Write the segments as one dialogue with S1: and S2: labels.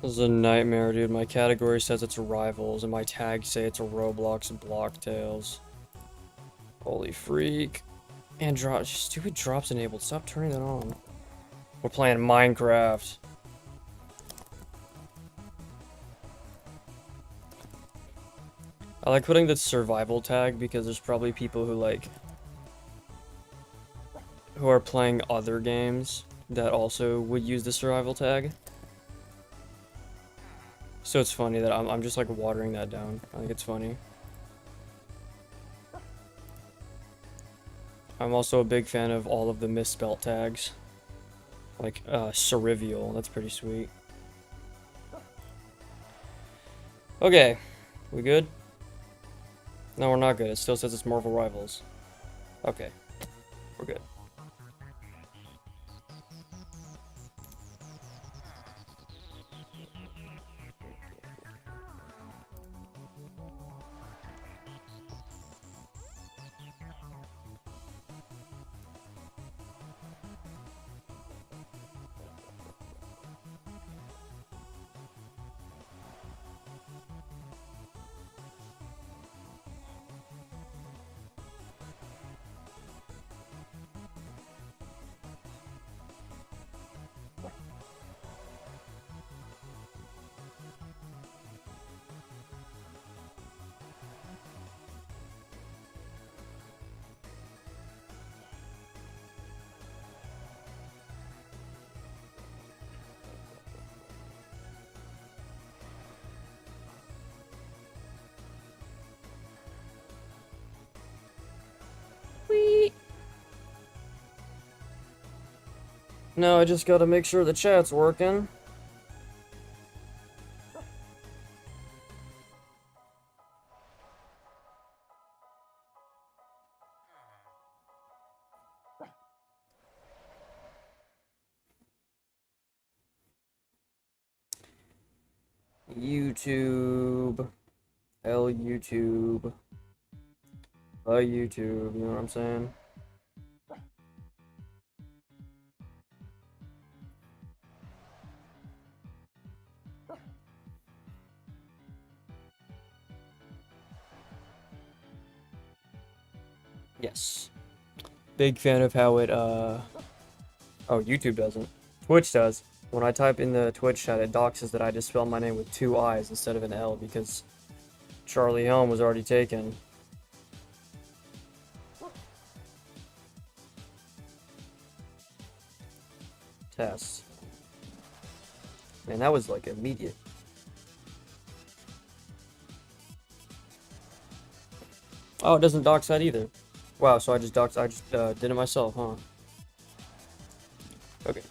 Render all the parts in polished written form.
S1: This is a nightmare, dude. My category says it's rivals, and my tags say it's a Roblox Blocktails. Holy freak. And stupid drops enabled. Stop turning that on. We're playing Minecraft. I like putting the survival tag because there's probably people who who are playing other games that also would use the survival tag. So it's funny that I'm just like watering that down. I think it's funny. I'm also a big fan of all of the misspelt tags. Like, Cerevial, that's pretty sweet. Okay, we good? No, we're not good. It still says it's Marvel Rivals. Okay, we're good. No, I just gotta make sure the chat's working. YouTube. Hell YouTube. YouTube, you know what I'm saying? Yes. Big fan of how it, oh, YouTube doesn't. Twitch does. When I type in the Twitch chat, it doxes that I just spelled my name with 2 I's instead of an L because Charlie Helm was already taken. Test. Man, that was like immediate. Oh, it doesn't dox that either. Wow, so I just did it myself, huh? Okay.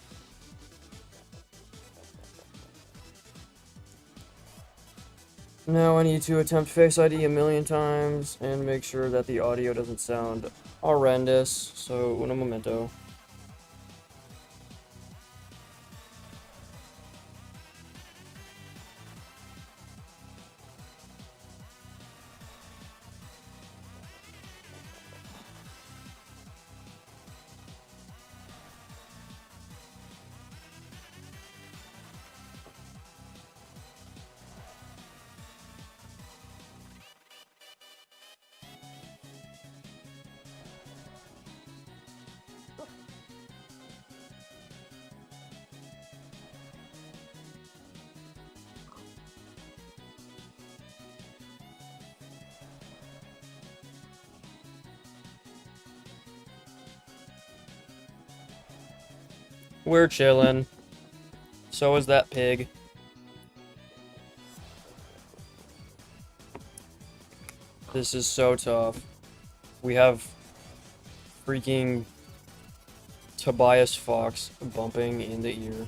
S1: Now I need to attempt Face ID a million times and make sure that the audio doesn't sound horrendous. So, uno momento. We're chillin'. So is that pig. This is so tough. We have freaking Tobias Fox bumping in the ear.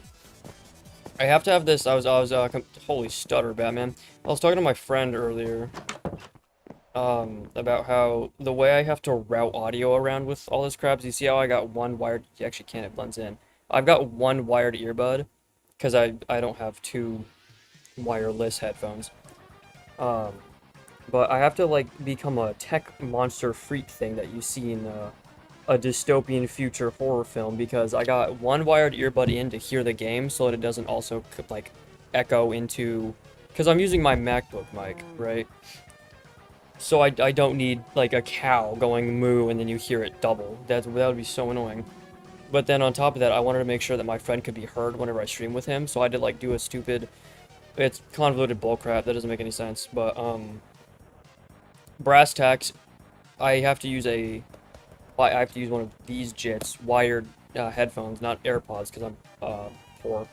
S1: I have to have this. Holy stutter, Batman. I was talking to my friend earlier, about how the way I have to route audio around with all this crap. You see how I got one wired, you actually can't, it blends in. I've got one wired earbud, because I don't have two wireless headphones. Um, but I have to, like, become a tech monster freak thing that you see in, a dystopian future horror film, because I got one wired earbud in to hear the game so that it doesn't also like echo into, because I'm using my MacBook mic, right? So I don't need like a cow going moo and then you hear it double. That would be so annoying. But then on top of that, I wanted to make sure that my friend could be heard whenever I stream with him, so I did like do a stupid, it's convoluted bullcrap that doesn't make any sense, but brass tacks, I have to use I have to use one of these JITs wired headphones, not AirPods, because I'm poor,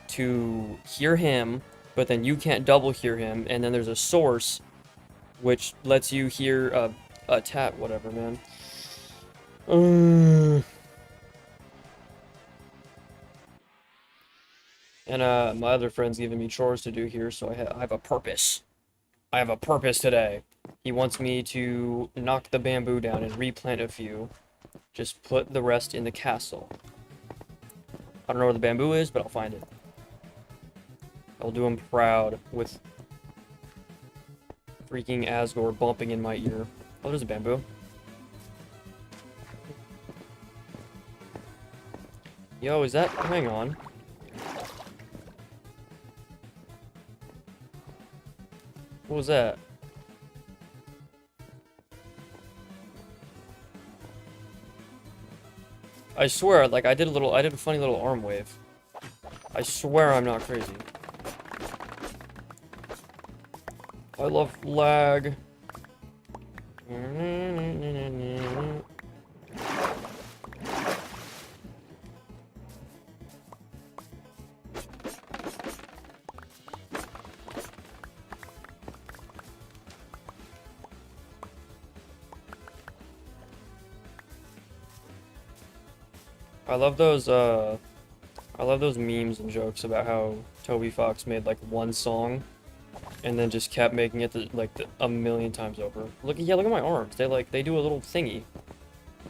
S1: to hear him, but then you can't double hear him, and then there's a source which lets you hear a tap, whatever, man. And my other friend's giving me chores to do here, so I have a purpose. I have a purpose today. He wants me to knock the bamboo down and replant a few. Just put the rest in the castle. I don't know where the bamboo is, but I'll find it. I'll do him proud with freaking Asgore bumping in my ear. Oh, there's a bamboo. Yo, is that... Hang on. What was that? I swear, like, I did a funny little arm wave. I swear I'm not crazy. I love lag. I love those memes and jokes about how Toby Fox made like one song and then just kept making it a million times over. Look at my arms. They do a little thingy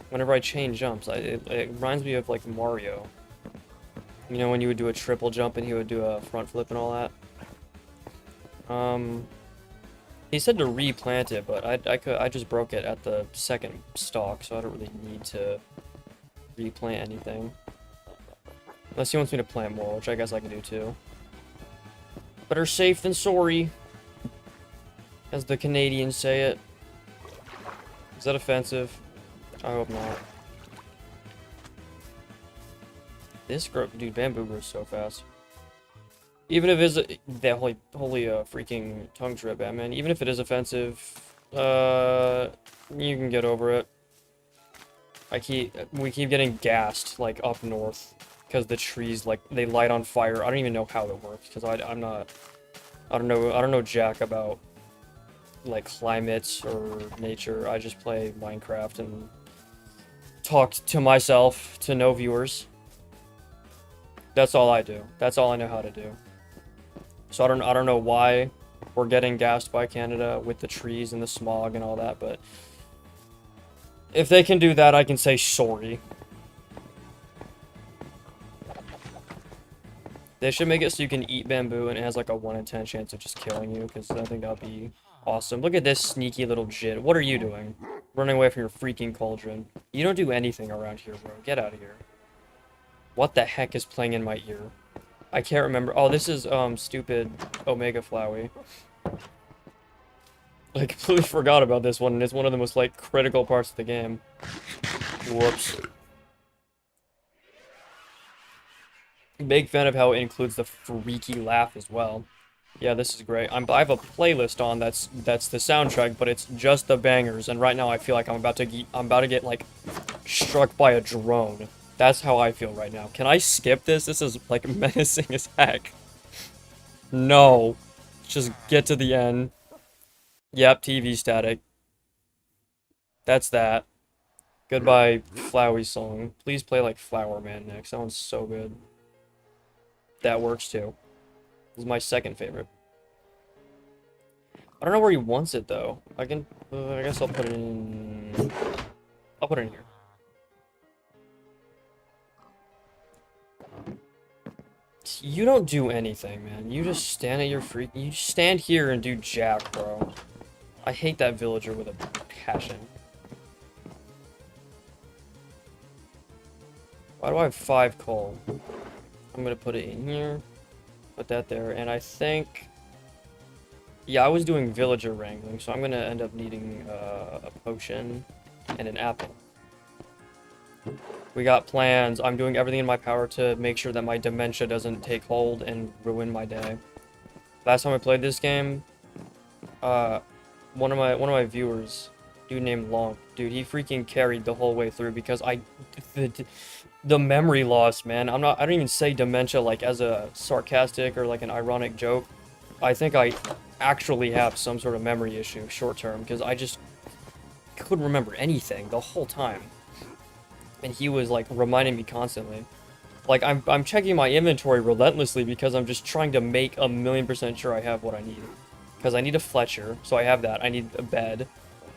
S1: whenever I chain jumps. It reminds me of like Mario. You know when you would do a triple jump and he would do a front flip and all that. He said to replant it, but I just broke it at the second stalk, so I don't really need to replant anything. Unless he wants me to plant more, which I guess I can do too. Better safe than sorry, as the Canadians say it. Is that offensive? I hope not. Dude, bamboo grows so fast. Even if it is that holy freaking tongue trip, Batman. Even if it is offensive, you can get over it. We keep getting gassed like up north because the trees like they light on fire. I don't even know how it works because I don't know jack about like climates or nature. I just play Minecraft and talk to myself to no viewers. That's all I do. That's all I know how to do. So I don't know why we're getting gassed by Canada with the trees and the smog and all that, but if they can do that, I can say sorry. They should make it so you can eat bamboo and it has like a 1 in 10 chance of just killing you, because I think that would be awesome. Look at this sneaky little jit. What are you doing? Running away from your freaking cauldron. You don't do anything around here, bro. Get out of here. What the heck is playing in my ear? I can't remember. Oh, this is, stupid Omega Flowey. I completely forgot about this one, and it's one of the most, like, critical parts of the game. Whoops. Big fan of how it includes the freaky laugh as well. Yeah, this is great. I have a playlist on that's the soundtrack, but it's just the bangers, and right now I feel like I'm about to get, like, struck by a drone. That's how I feel right now. Can I skip this? This is, like, menacing as heck. No. Just get to the end. Yep, TV static. That's that. Goodbye, Flowey song. Please play, like, Flower Man next. That one's so good. That works too. This is my second favorite. I don't know where he wants it though. I guess I'll put it in. I'll put it in here. You don't do anything, man. You just stand at your freak. You stand here and do jack, bro. I hate that villager with a passion. Why do I have 5 coal? I'm gonna put it in here. Put that there, and I think... Yeah, I was doing villager wrangling, so I'm gonna end up needing a potion and an apple. We got plans. I'm doing everything in my power to make sure that my dementia doesn't take hold and ruin my day. Last time I played this game, one of my viewers, dude named Long, dude, he freaking carried the whole way through because the memory loss, man. I don't even say dementia like as a sarcastic or like an ironic joke. I think I actually have some sort of memory issue short term because I just couldn't remember anything the whole time. And he was like reminding me constantly. Like I'm checking my inventory relentlessly because I'm just trying to make 1,000,000% sure I have what I need. Because I need a Fletcher, so I have that. I need a bed.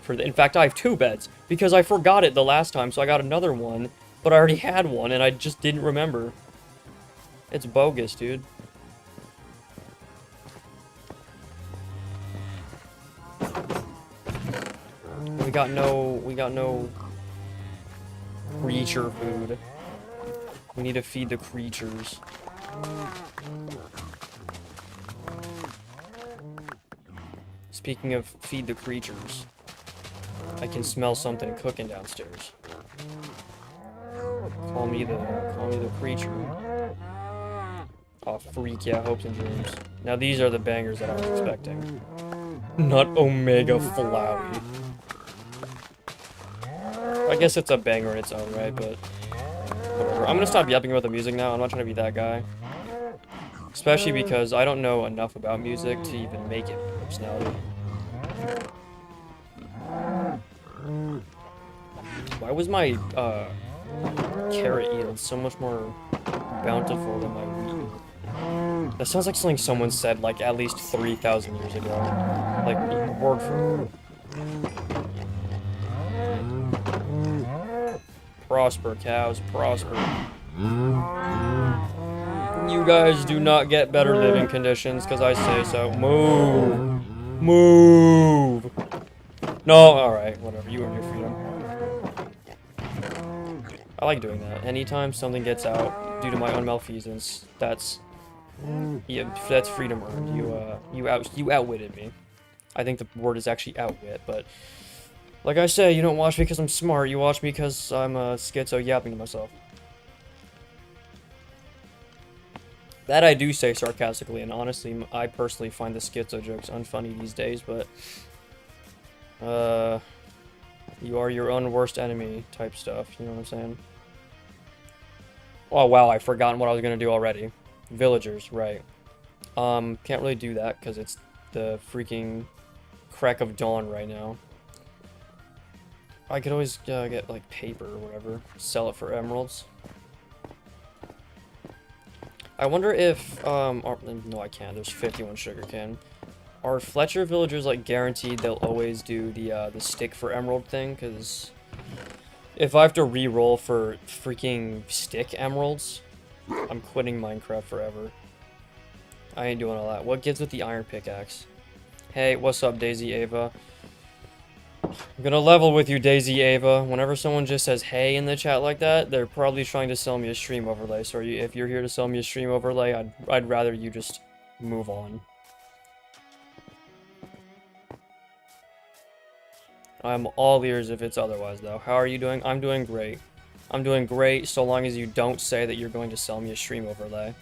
S1: In fact, I have 2 beds because I forgot it the last time, so I got another one. But I already had one and I just didn't remember. It's bogus, dude. We got no creature food. We need to feed the creatures. Speaking of feed the creatures, I can smell something cooking downstairs. Call me the creature. Oh freak, yeah, hopes and dreams. Now these are the bangers that I was expecting. Not Omega Flowey. I guess it's a banger in its own right, but whatever. I'm gonna stop yapping about the music now. I'm not trying to be that guy. Especially because I don't know enough about music to even make it a personality. Why was my carrot yield so much more bountiful than my wheat yield? That sounds like something someone said like at least 3,000 years ago. Like word for word. Prosper, cows, prosper. You guys do not get better living conditions because I say so. Move. Move. No, alright, whatever. You earn your freedom. I like doing that. Anytime something gets out due to my own malfeasance, that's freedom earned. You outwitted me. I think the word is actually outwit, but like I say, you don't watch me because I'm smart, you watch me because I'm schizo yapping to myself. That I do say sarcastically, and honestly, I personally find the schizo jokes unfunny these days, but you are your own worst enemy type stuff, you know what I'm saying? Oh wow, I've forgotten what I was gonna do already. Villagers, right. Can't really do that because it's the freaking crack of dawn right now. I could always get like paper or whatever, sell it for emeralds. I wonder if no I can't, there's 51 sugarcane. Are Fletcher villagers like guaranteed they'll always do the stick for emerald thing? Because if I have to re-roll for freaking stick emeralds, I'm quitting Minecraft forever. I ain't doing all that. What gives with the iron pickaxe? Hey, what's up, Daisy Ava? I'm gonna level with you, Daisy Ava. Whenever someone just says hey in the chat like that, they're probably trying to sell me a stream overlay. So if you're here to sell me a stream overlay, I'd rather you just move on. I'm all ears if it's otherwise, though. How are you doing? I'm doing great. I'm doing great so long as you don't say that you're going to sell me a stream overlay.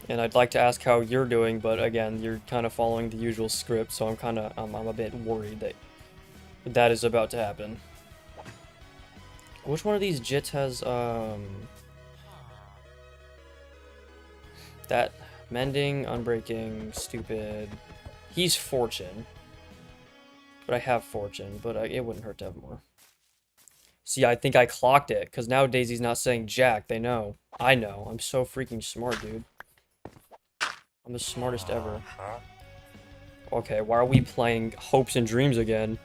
S1: And I'd like to ask how you're doing, but again, you're kind of following the usual script, so I'm a bit worried that that is about to happen. Which one of these jits has, that mending, unbreaking, stupid. He's fortune. But I have fortune, but it wouldn't hurt to have more. See, I think I clocked it, because now Daisy's not saying jack. They know. I know. I'm so freaking smart, dude. I'm the smartest ever. Okay, why are we playing Hopes and Dreams again?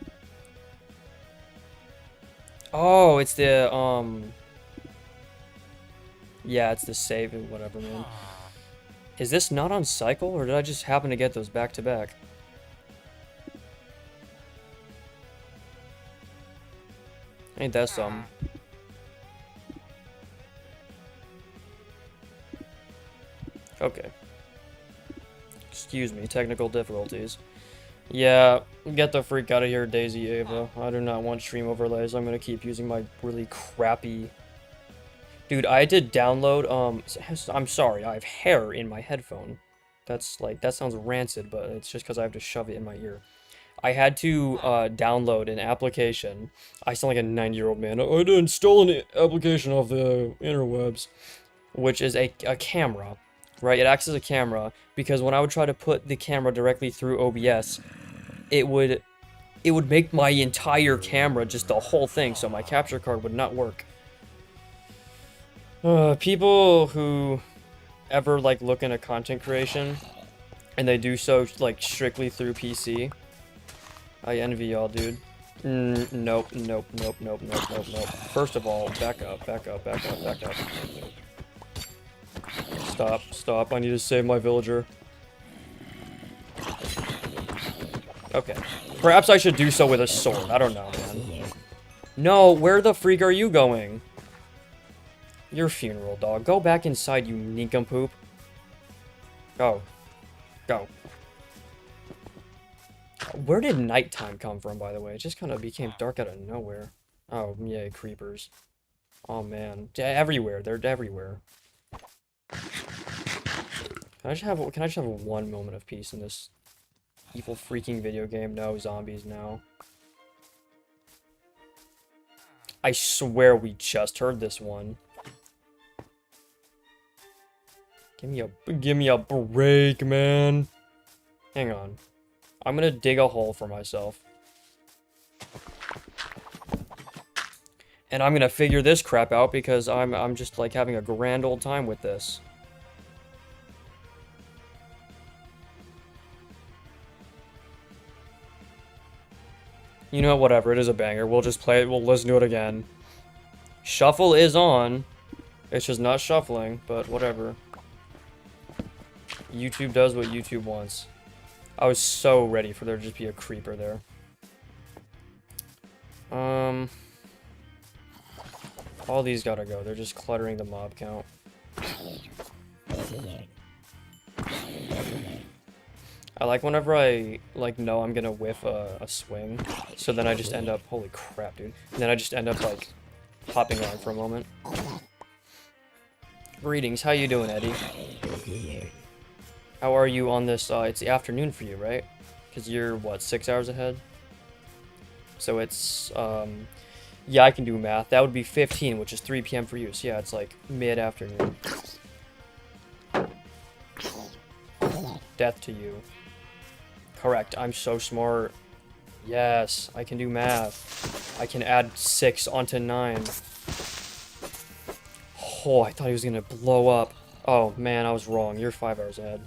S1: Oh, it's the, yeah, it's the save and whatever, man. Is this not on cycle, or did I just happen to get those back to back? Ain't that something? Okay. Excuse me, technical difficulties. Yeah, get the freak out of here, Daisy Ava. I do not want stream overlays. I'm gonna keep using my really crappy... Dude, I did download, I'm sorry, I have hair in my headphone. That's, like, that sounds rancid, but it's just because I have to shove it in my ear. I had to, download an application. I sound like a 90-year-old man. I had to install an application off the interwebs, which is a camera, right? It acts as a camera, because when I would try to put the camera directly through OBS, it would make my entire camera just the whole thing, so my capture card would not work. People who ever, like, look into content creation, and they do so, like, strictly through PC, I envy y'all, dude. Nope. First of all, back up. Stop, I need to save my villager. Okay. Perhaps I should do so with a sword, I don't know, man. No, where the freak are you going? Your funeral, dog. Go back inside, you nincompoop. Go. Where did nighttime come from, by the way? It just kind of became dark out of nowhere. Oh, yay, creepers. Oh, man. Everywhere. They're everywhere. Can I just have 1 moment of peace in this evil freaking video game? No, zombies now. I swear we just heard this one. Give me a break, man. Hang on. I'm gonna dig a hole for myself. And I'm gonna figure this crap out because I'm just like having a grand old time with this. You know, whatever, it is a banger. We'll just play it, we'll listen to it again. Shuffle is on. It's just not shuffling, but whatever. YouTube does what YouTube wants. I was so ready for there to just be a creeper there. All these gotta go. They're just cluttering the mob count. I like whenever I, like, know I'm gonna whiff a swing. So then I just end up... Holy crap, dude. And then I just end up, like, hopping on for a moment. Greetings. How you doing, Eddie? How are you on this, it's the afternoon for you, right? Because you're, what, 6 hours ahead? So it's, yeah, I can do math. That would be 15, which is 3 p.m. for you. So yeah, it's like mid-afternoon. Death to you. Correct, I'm so smart. Yes, I can do math. I can add 6 onto 9. Oh, I thought he was gonna blow up. Oh man, I was wrong. You're 5 hours ahead.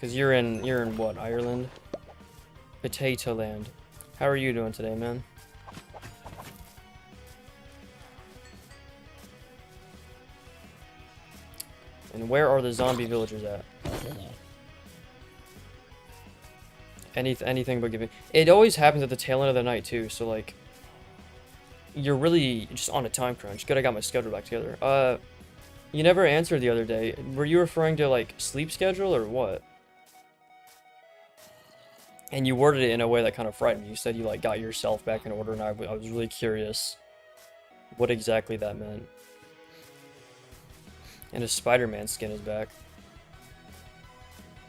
S1: Cause you're in what, Ireland? Potato Land. How are you doing today, man? And where are the zombie villagers at? Anything but giving. It always happens at the tail end of the night too, so like you're really just on a time crunch. Good, I got my schedule back together. You never answered the other day. Were you referring to, like, sleep schedule or what? And you worded it in a way that kind of frightened me. You said you, like, got yourself back in order, and I was really curious what exactly that meant. And his Spider-Man skin is back.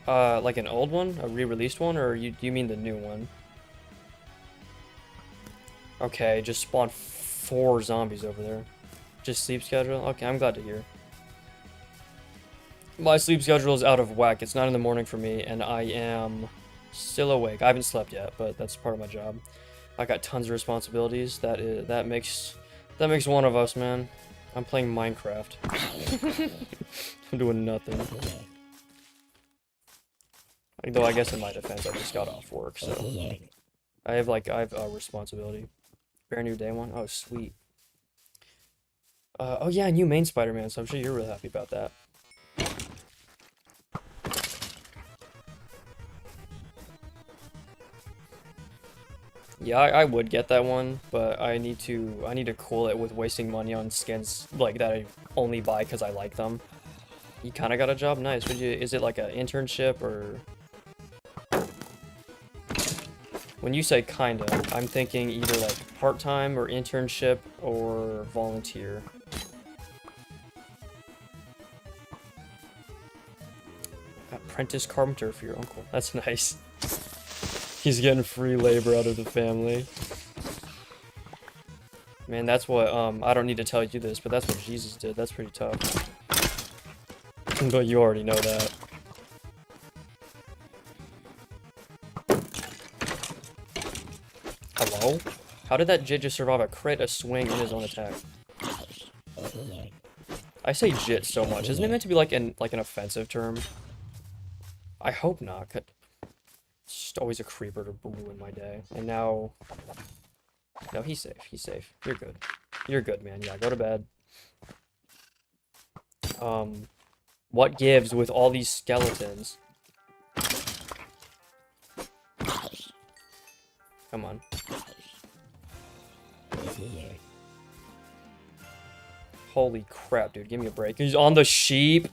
S1: Like an old one? A re-released one? Or do you mean the new one? Okay, just spawned 4 zombies over there. Just sleep schedule? Okay, I'm glad to hear. My sleep schedule is out of whack. It's 9 in the morning for me, and I am Still awake. I haven't slept yet, but that's part of my job. I got tons of responsibilities. That makes one of us, man. I'm playing Minecraft. I'm doing nothing. Though I guess in my defense, I just got off work, so I have a responsibility. Brand new day one. Oh, sweet. Oh yeah, new main Spider-Man, so I'm sure you're really happy about that. Yeah, I would get that one, but I need to cool it with wasting money on skins like that I only buy because I like them. You kind of got a job, nice. Is it like an internship or? When you say kinda, I'm thinking either like part-time or internship or volunteer. Apprentice carpenter for your uncle. That's nice. He's getting free labor out of the family. Man, that's what, I don't need to tell you this, but that's what Jesus did. That's pretty tough. But you already know that. Hello? How did that Jit just survive a crit, a swing, and his own attack? I say Jit so much. Isn't it meant to be like an offensive term? I hope not. It's just always a creeper to ruin my day. And now... No, he's safe. He's safe. You're good. You're good, man. Yeah, go to bed. What gives with all these skeletons? Come on. Holy crap, dude. Give me a break. He's on the sheep?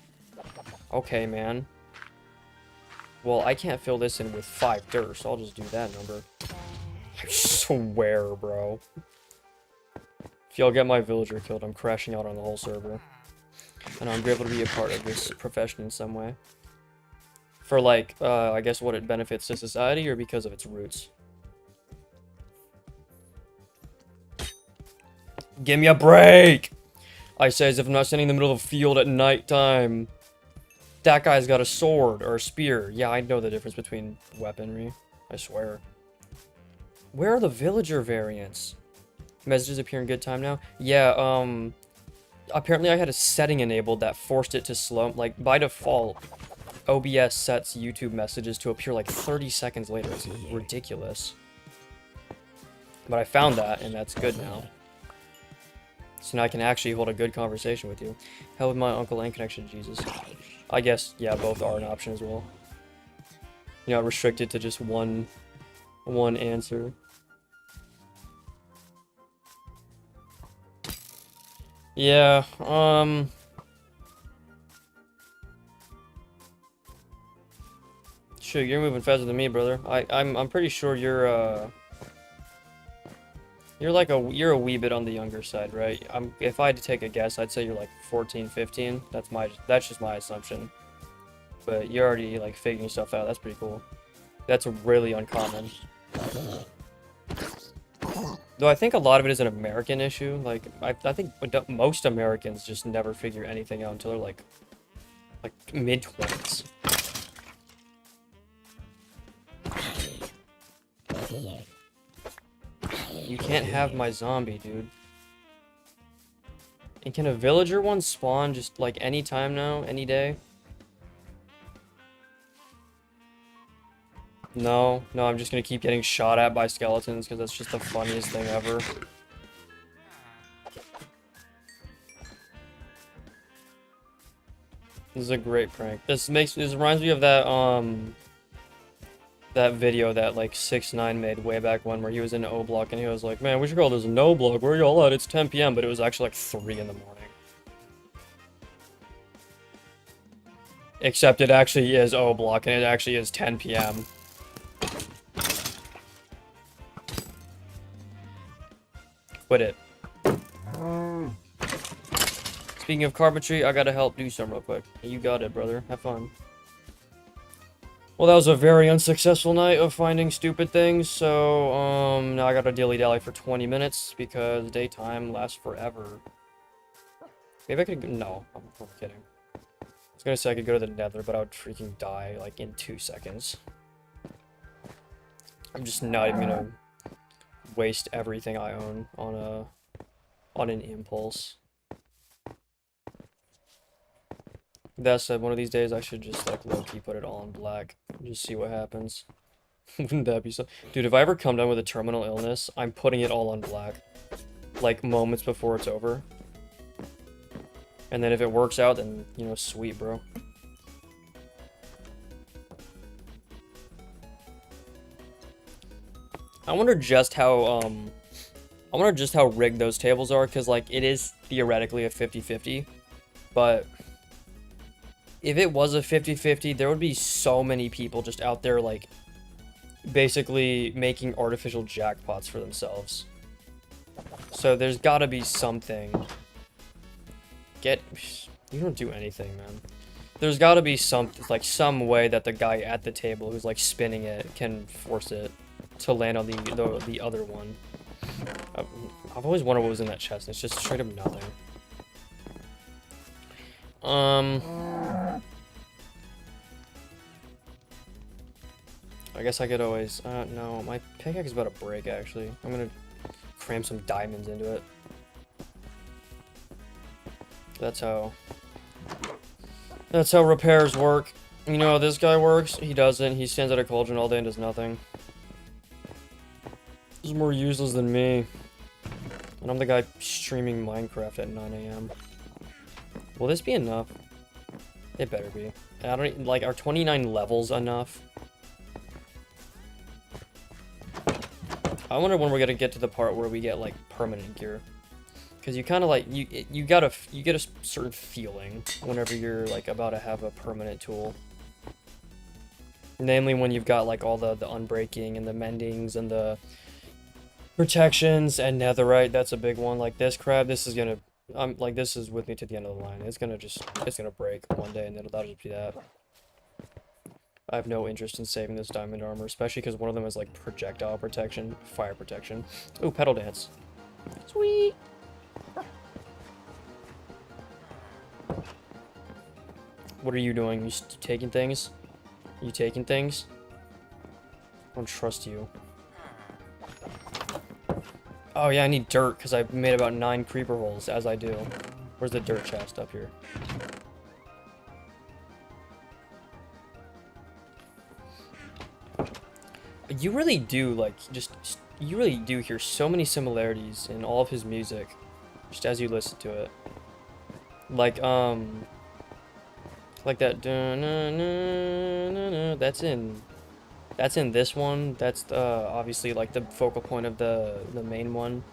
S1: Okay, man. Well, I can't fill this in with 5 dirt, so I'll just do that number. I swear, bro. If y'all get my villager killed, I'm crashing out on the whole server. And I'm grateful to be a part of this profession in some way. For, like, I guess what it benefits to society, or because of its roots. Give me a break! I say as if I'm not standing in the middle of a field at nighttime. That guy's got a sword, or a spear. Yeah, I know the difference between weaponry. I swear. Where are the villager variants? Messages appear in good time now? Yeah, apparently I had a setting enabled that forced it to slow. Like, by default, OBS sets YouTube messages to appear like 30 seconds later. It's ridiculous. But I found that, and that's good now. So now I can actually hold a good conversation with you. Hell with my uncle and connection to Jesus. I guess, yeah, both are an option as well. You're not restricted to just one answer. Yeah, Shoot, you're moving faster than me, brother. I'm pretty sure you're you're a wee bit on the younger side, right? If I had to take a guess, I'd say you're like 14, 15. That's just my assumption. But you're already like figuring stuff out. That's pretty cool. That's really uncommon. Though I think a lot of it is an American issue. Like I think most Americans just never figure anything out until they're like mid-20s. You can't have my zombie, dude. And can a villager one spawn just like any time now? Any day? No, I'm just gonna keep getting shot at by skeletons because that's just the funniest thing ever. This is a great prank. This reminds me of that that video that like 6ix9ine made way back when, where he was in O Block and he was like, man, we should call this No Block, where y'all at? It's 10 p.m. But it was actually like 3 in the morning. Except it actually is O Block and it actually is 10 p.m. Quit it. Speaking of carpentry, I gotta help do some real quick. You got it, brother. Have fun. Well, that was a very unsuccessful night of finding stupid things, so, now I gotta dilly-dally for 20 minutes, because daytime lasts forever. Maybe I could no, I'm kidding. I was gonna say I could go to the nether, but I would freaking die, like, in 2 seconds. I'm just not even gonna waste everything I own on an impulse. That said, one of these days I should just like low-key put it all in black. Just see what happens. Wouldn't that be so? Dude, if I ever come down with a terminal illness, I'm putting it all on black. Like moments before it's over. And then if it works out, then, you know, sweet, bro. I wonder just how rigged those tables are, because, like, it is theoretically a 50-50, but if it was a 50-50, there would be so many people just out there, like, basically making artificial jackpots for themselves. So there's gotta be something. You don't do anything, man. There's gotta be some way that the guy at the table who's, like, spinning it can force it to land on the other one. I've always wondered what was in that chest, and it's just straight up nothing. I guess I could always, no, my pickaxe is about to break, actually. I'm gonna cram some diamonds into it. That's how repairs work. You know how this guy works? He doesn't. He stands at a cauldron all day and does nothing. He's more useless than me. And I'm the guy streaming Minecraft at 9 AM. Will this be enough? It better be. I don't, like, are 29 levels enough? I wonder when we're gonna get to the part where we get, like, permanent gear. Because you kind of, like, you get a certain feeling whenever you're, like, about to have a permanent tool. Namely when you've got, like, all the unbreaking and the mendings and the protections and netherite. That's a big one. Like, this crab, this is gonna, like, this is with me to the end of the line. It's gonna break one day, and that'll just be that. I have no interest in saving this diamond armor, especially because one of them is, like, projectile protection, fire protection. Ooh, pedal dance. Sweet! What are you doing? You taking things? You taking things? I don't trust you. Oh yeah, I need dirt because I made about 9 creeper holes, as I do. Where's the dirt chest? Up here. You really do, like, you really do hear so many similarities in all of his music, just as you listen to it. Like that, that's in this one. That's obviously, like, the focal point of the main one.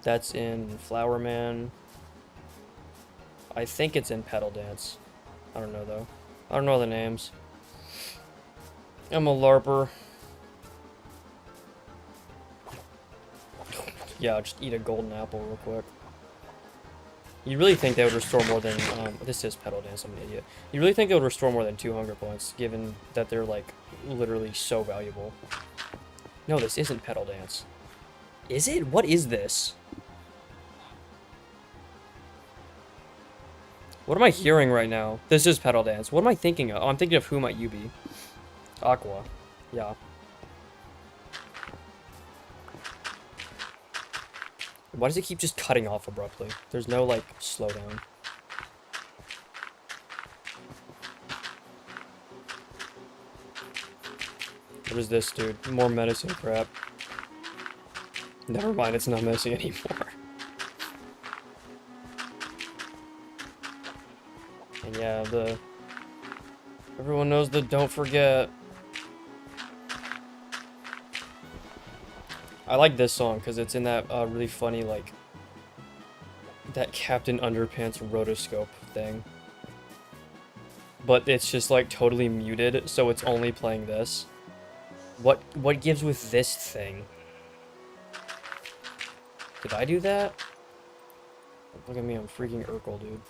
S1: That's in Flower Man. I think it's in Pedal Dance. I don't know, though. I don't know the names. I'm a LARPer. Yeah, I'll just eat a golden apple real quick. You really think they would restore more than, this is Pedal Dance, I'm an idiot. You really think they would restore more than 2 hunger points, given that they're, like, literally so valuable? No, this isn't Pedal Dance. Is it? What is this? What am I hearing right now? This is Pedal Dance. What am I thinking of? Oh, I'm thinking of Who Might You Be? Aqua. Yeah. Why does it keep just cutting off abruptly? There's no, like, slowdown. What is this, dude? More medicine crap. Never mind, it's not medicine anymore. And yeah, everyone knows the don't forget. I like this song because it's in that really funny, like, that Captain Underpants rotoscope thing. But it's just, like, totally muted, so it's only playing this. What gives with this thing? Did I do that? Look at me, I'm freaking Urkel, dude.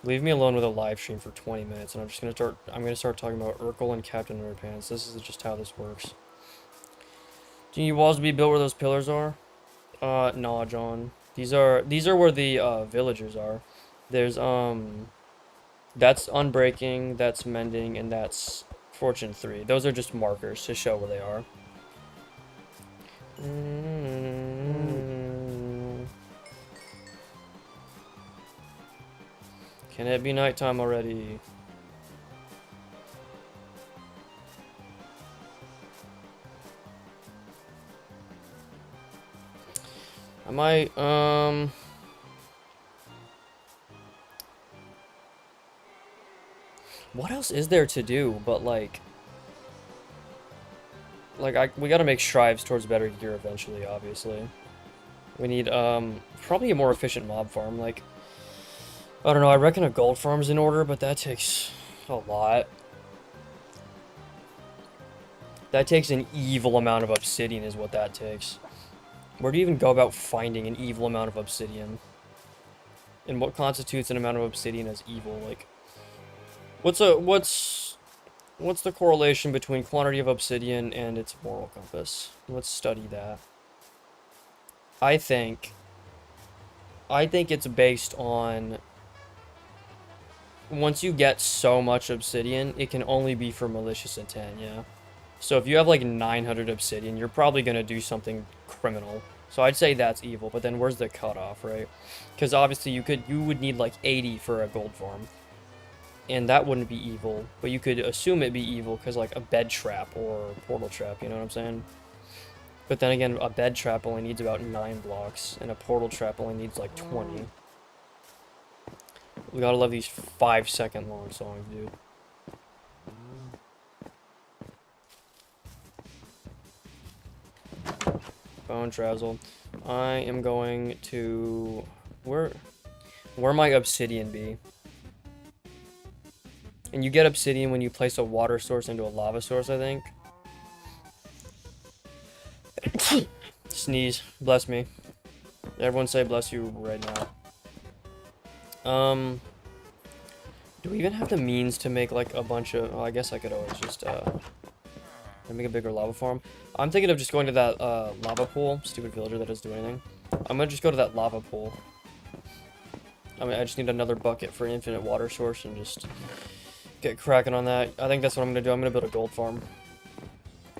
S1: Leave me alone with a live stream for 20 minutes, and I'm gonna start talking about Urkel and Captain Underpants. This is just how this works. Do you need walls to be built where those pillars are? Nah, John. These are where the villagers are. There's that's unbreaking, that's mending, and that's fortune 3. Those are just markers to show where they are. Can it be nighttime already? I might, what else is there to do but, like, we gotta make strives towards better gear eventually, obviously. We need, probably a more efficient mob farm, like, I don't know, I reckon a gold farm's in order, but that takes a lot. That takes an evil amount of obsidian is what that takes. Where do you even go about finding an evil amount of obsidian? And what constitutes an amount of obsidian as evil? Like, what's the correlation between quantity of obsidian and its moral compass? Let's study that. I think it's based on, once you get so much obsidian, it can only be for malicious intent, yeah. So if you have like 900 obsidian, you're probably gonna do something criminal. So I'd say that's evil, but then where's the cutoff, right? Because obviously you would need like 80 for a gold farm. And that wouldn't be evil, but you could assume it'd be evil because like a bed trap or a portal trap, you know what I'm saying? But then again, a bed trap only needs about 9 blocks, and a portal trap only needs like 20. We gotta love these 5-second long songs, dude. Bone Trazzle. I am going to... Where might obsidian be? And you get obsidian when you place a water source into a lava source, I think. Sneeze. Bless me. Everyone say bless you right now. Do we even have the means to make like a bunch of... Oh, I guess I could always just make a bigger lava farm. I'm thinking of just going to that lava pool. Stupid villager that doesn't do anything. I'm gonna just go to that lava pool. I mean, I just need another bucket for an infinite water source and just get cracking on that. I think that's what I'm gonna do. I'm gonna build a gold farm.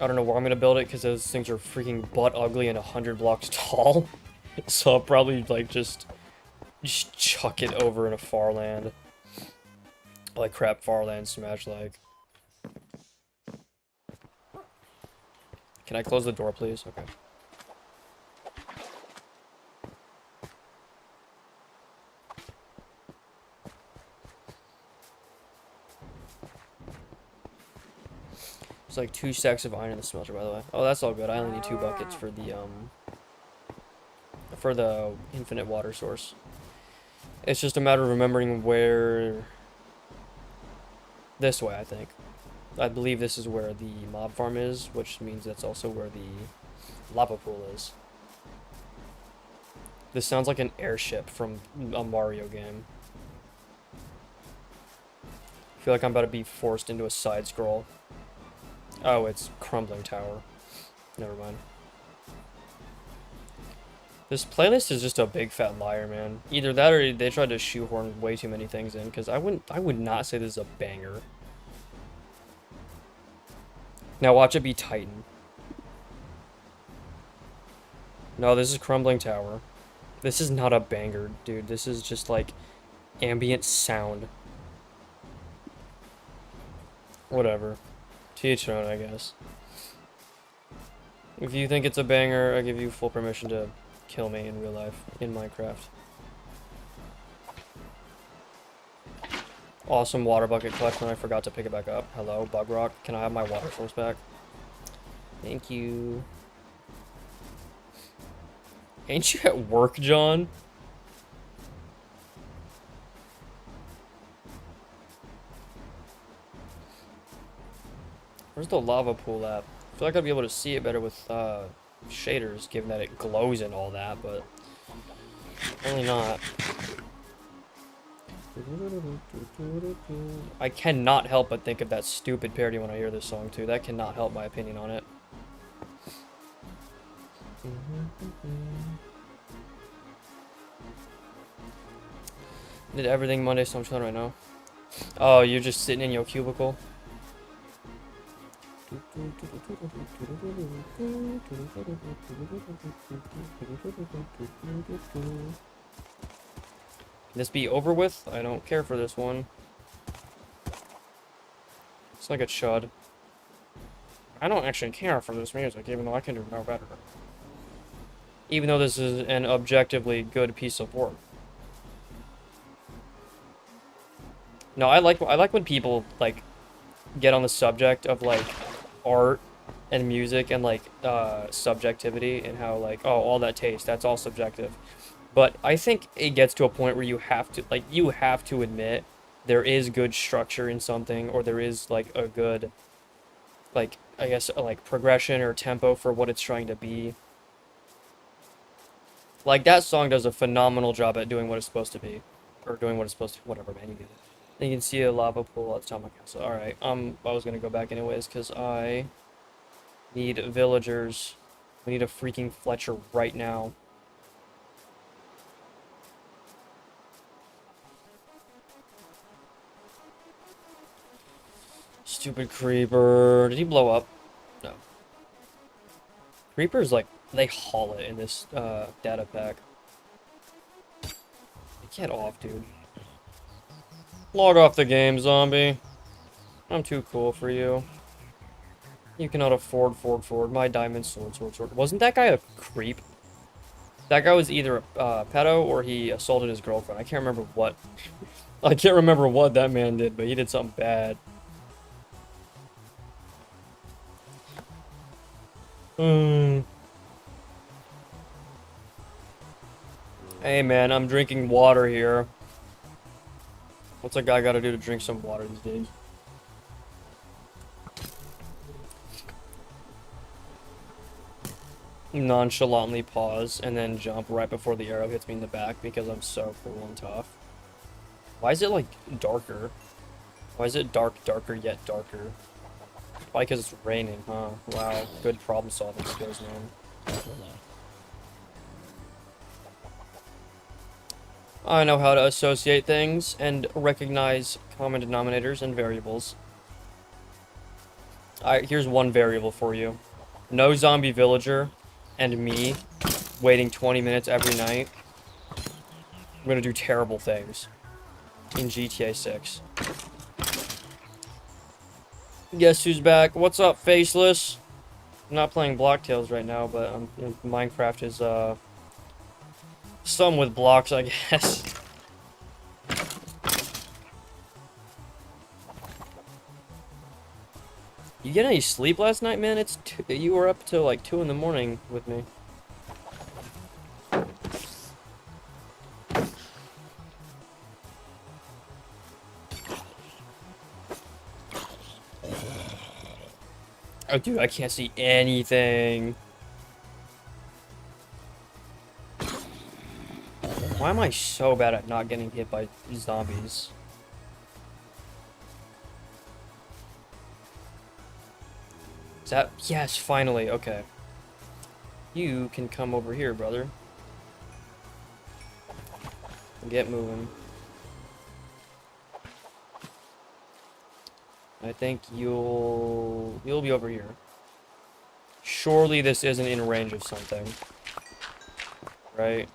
S1: I don't know where I'm gonna build it because those things are freaking butt ugly and 100 blocks tall. So I'll probably like just chuck it over in a far land. Like crap far land smash like. Can I close the door, please? Okay. It's like 2 stacks of iron in the smelter, by the way. Oh, that's all good. I only need 2 buckets for the infinite water source. It's just a matter of remembering where... This way, I think. I believe this is where the mob farm is, which means that's also where the lava pool is. This sounds like an airship from a Mario game. I feel like I'm about to be forced into a side scroll. Oh, it's Crumbling Tower. Never mind. This playlist is just a big fat liar, man. Either that or they tried to shoehorn way too many things in, because I would not say this is a banger. Now watch it be Titan. No, this is Crumbling Tower. This is not a banger, dude. This is just like ambient sound. Whatever. To each their own, I guess. If you think it's a banger, I give you full permission to kill me in real life, in Minecraft. Awesome water bucket collection. I forgot to pick it back up. Hello, Bug Rock. Can I have my water source back? Thank you. Ain't you at work, John? Where's the lava pool at? I feel like I'd be able to see it better with shaders, given that it glows and all that, but really not. I cannot help but think of that stupid parody when I hear this song too. That cannot help my opinion on it. Did everything Monday, so I'm chilling right now. Oh, you're just sitting in your cubicle? Can this be over with? I don't care for this one. It's like a chud. I don't actually care for this music, even though I can do no better. Even though this is an objectively good piece of work. No, I like when people like get on the subject of like art and music and like subjectivity and how like, oh, all that taste, that's all subjective. But I think it gets to a point where you have to admit there is good structure in something, or there is like a good, like, I guess, like progression or tempo for what it's trying to be. Like, that song does a phenomenal job at doing what it's supposed to be. Or doing what it's supposed to, whatever, man, you get it. And you can see a lava pool at the top of my castle. Alright, I was gonna go back anyways, because I need villagers. We need a freaking Fletcher right now. Stupid creeper. Did he blow up? No. Creepers, like, they haul it in this data pack. Get off, dude. Log off the game, zombie. I'm too cool for you. You cannot afford my diamond sword. Wasn't that guy a creep? That guy was either a pedo or he assaulted his girlfriend. I can't remember what. I can't remember what that man did, but he did something bad. Hey man, I'm drinking water here. What's a guy gotta do to drink some water these days? Nonchalantly pause and then jump right before the arrow hits me in the back because I'm so cool and tough. Why is it like darker? Why is it darker yet darker? Why? Because it's raining, huh? Wow, good problem solving skills, man. I know how to associate things and recognize common denominators and variables. Alright, here's one variable for you. No zombie villager and me waiting 20 minutes every night. I'm gonna do terrible things in GTA 6. Guess who's back? What's up, Faceless? I'm not playing Blocktails right now, but Minecraft is, some with blocks, I guess. You get any sleep last night, man? You were up till like 2 in the morning with me. Oh, dude, I can't see anything. Why am I so bad at not getting hit by zombies? Is that... Yes, finally, okay. You can come over here, brother. Get moving. I think you'll be over here. Surely this isn't in range of something. Right?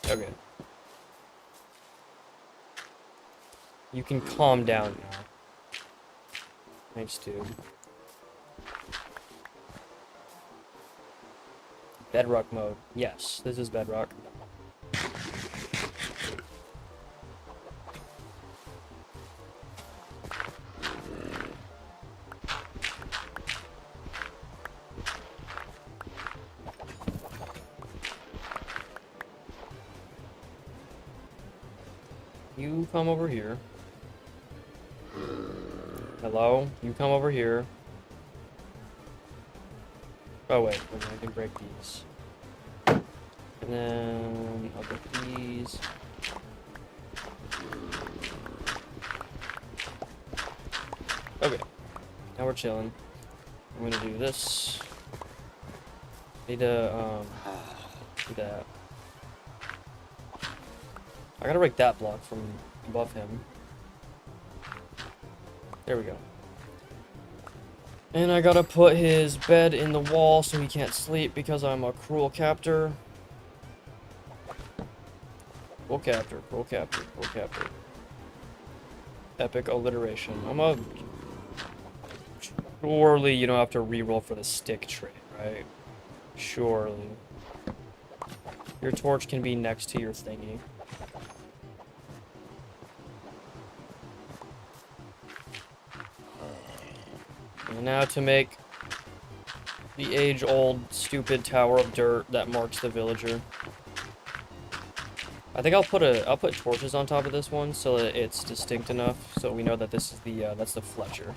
S1: Okay. You can calm down now. Thanks, dude. Bedrock mode. Yes, this is bedrock. You come over here. Hello? You come over here. Oh wait, I can break these. And then I'll break these. Okay. Now we're chilling. I'm gonna do this. Need to do that. I gotta break that block from above him. There we go. And I gotta put his bed in the wall so he can't sleep because I'm a cruel captor. Cruel captor, cruel captor, cruel captor. Epic alliteration. Surely you don't have to reroll for the stick trait, right? Surely. Your torch can be next to your thingy. And now to make the age-old, stupid tower of dirt that marks the villager. I think I'll put torches on top of this one so that it's distinct enough so we know that this is that's the Fletcher.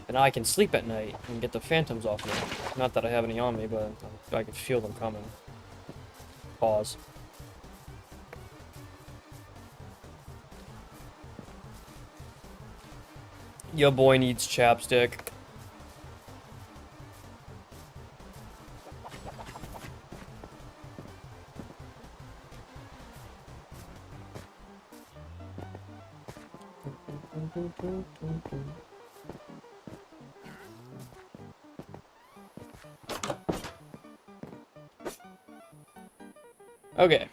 S1: And I can sleep at night and get the phantoms off me. Not that I have any on me, but I can feel them coming. Pause. Yo boy needs chapstick. Okay.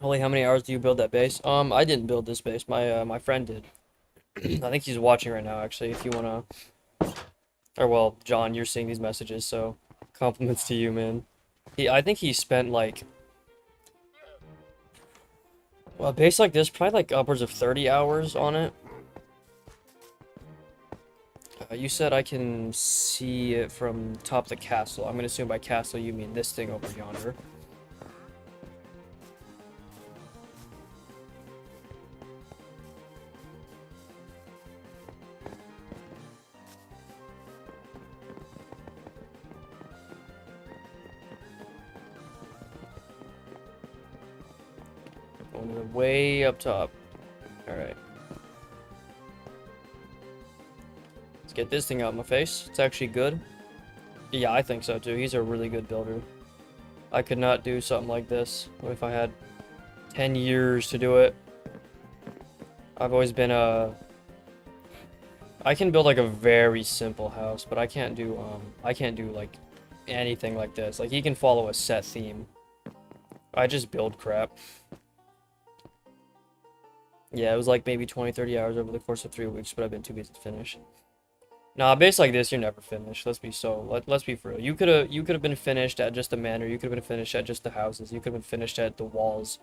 S1: Holly, how many hours do you build that base? I didn't build this base. My friend did. I think he's watching right now, actually, if you wanna... Or, well, John, you're seeing these messages, so... Compliments to you, man. I think he spent, like... Well, a base like this, probably, like, upwards of 30 hours on it. You said I can see it from top of the castle. I'm gonna assume by castle you mean this thing over yonder. Way up top. Alright. Let's get this thing out of my face. It's actually good. Yeah, I think so too. He's a really good builder. I could not do something like this if I had 10 years to do it. I've always been I can build like a very simple house, but I can't do like anything like this. Like he can follow a set theme. I just build crap. Yeah, it was like maybe 20-30 hours over the course of 3 weeks, but I've been too busy to finish. Nah, a base like this, you're never finished. Let's be for real. You could have been finished at just the manor. You could have been finished at just the houses. You could have been finished at the walls.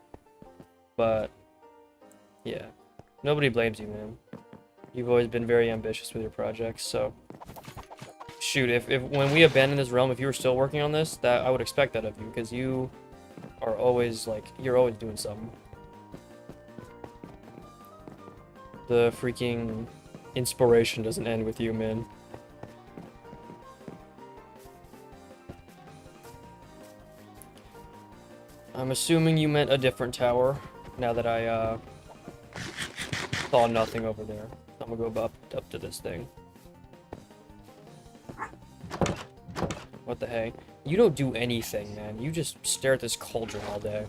S1: But yeah, nobody blames you, man. You've always been very ambitious with your projects. So shoot, if when we abandon this realm, if you were still working on this, that I would expect that of you because you are always like you're always doing something. The freaking inspiration doesn't end with you, man. I'm assuming you meant a different tower, now that I, saw nothing over there. I'm gonna go up to this thing. What the heck? You don't do anything, man. You just stare at this cauldron all day.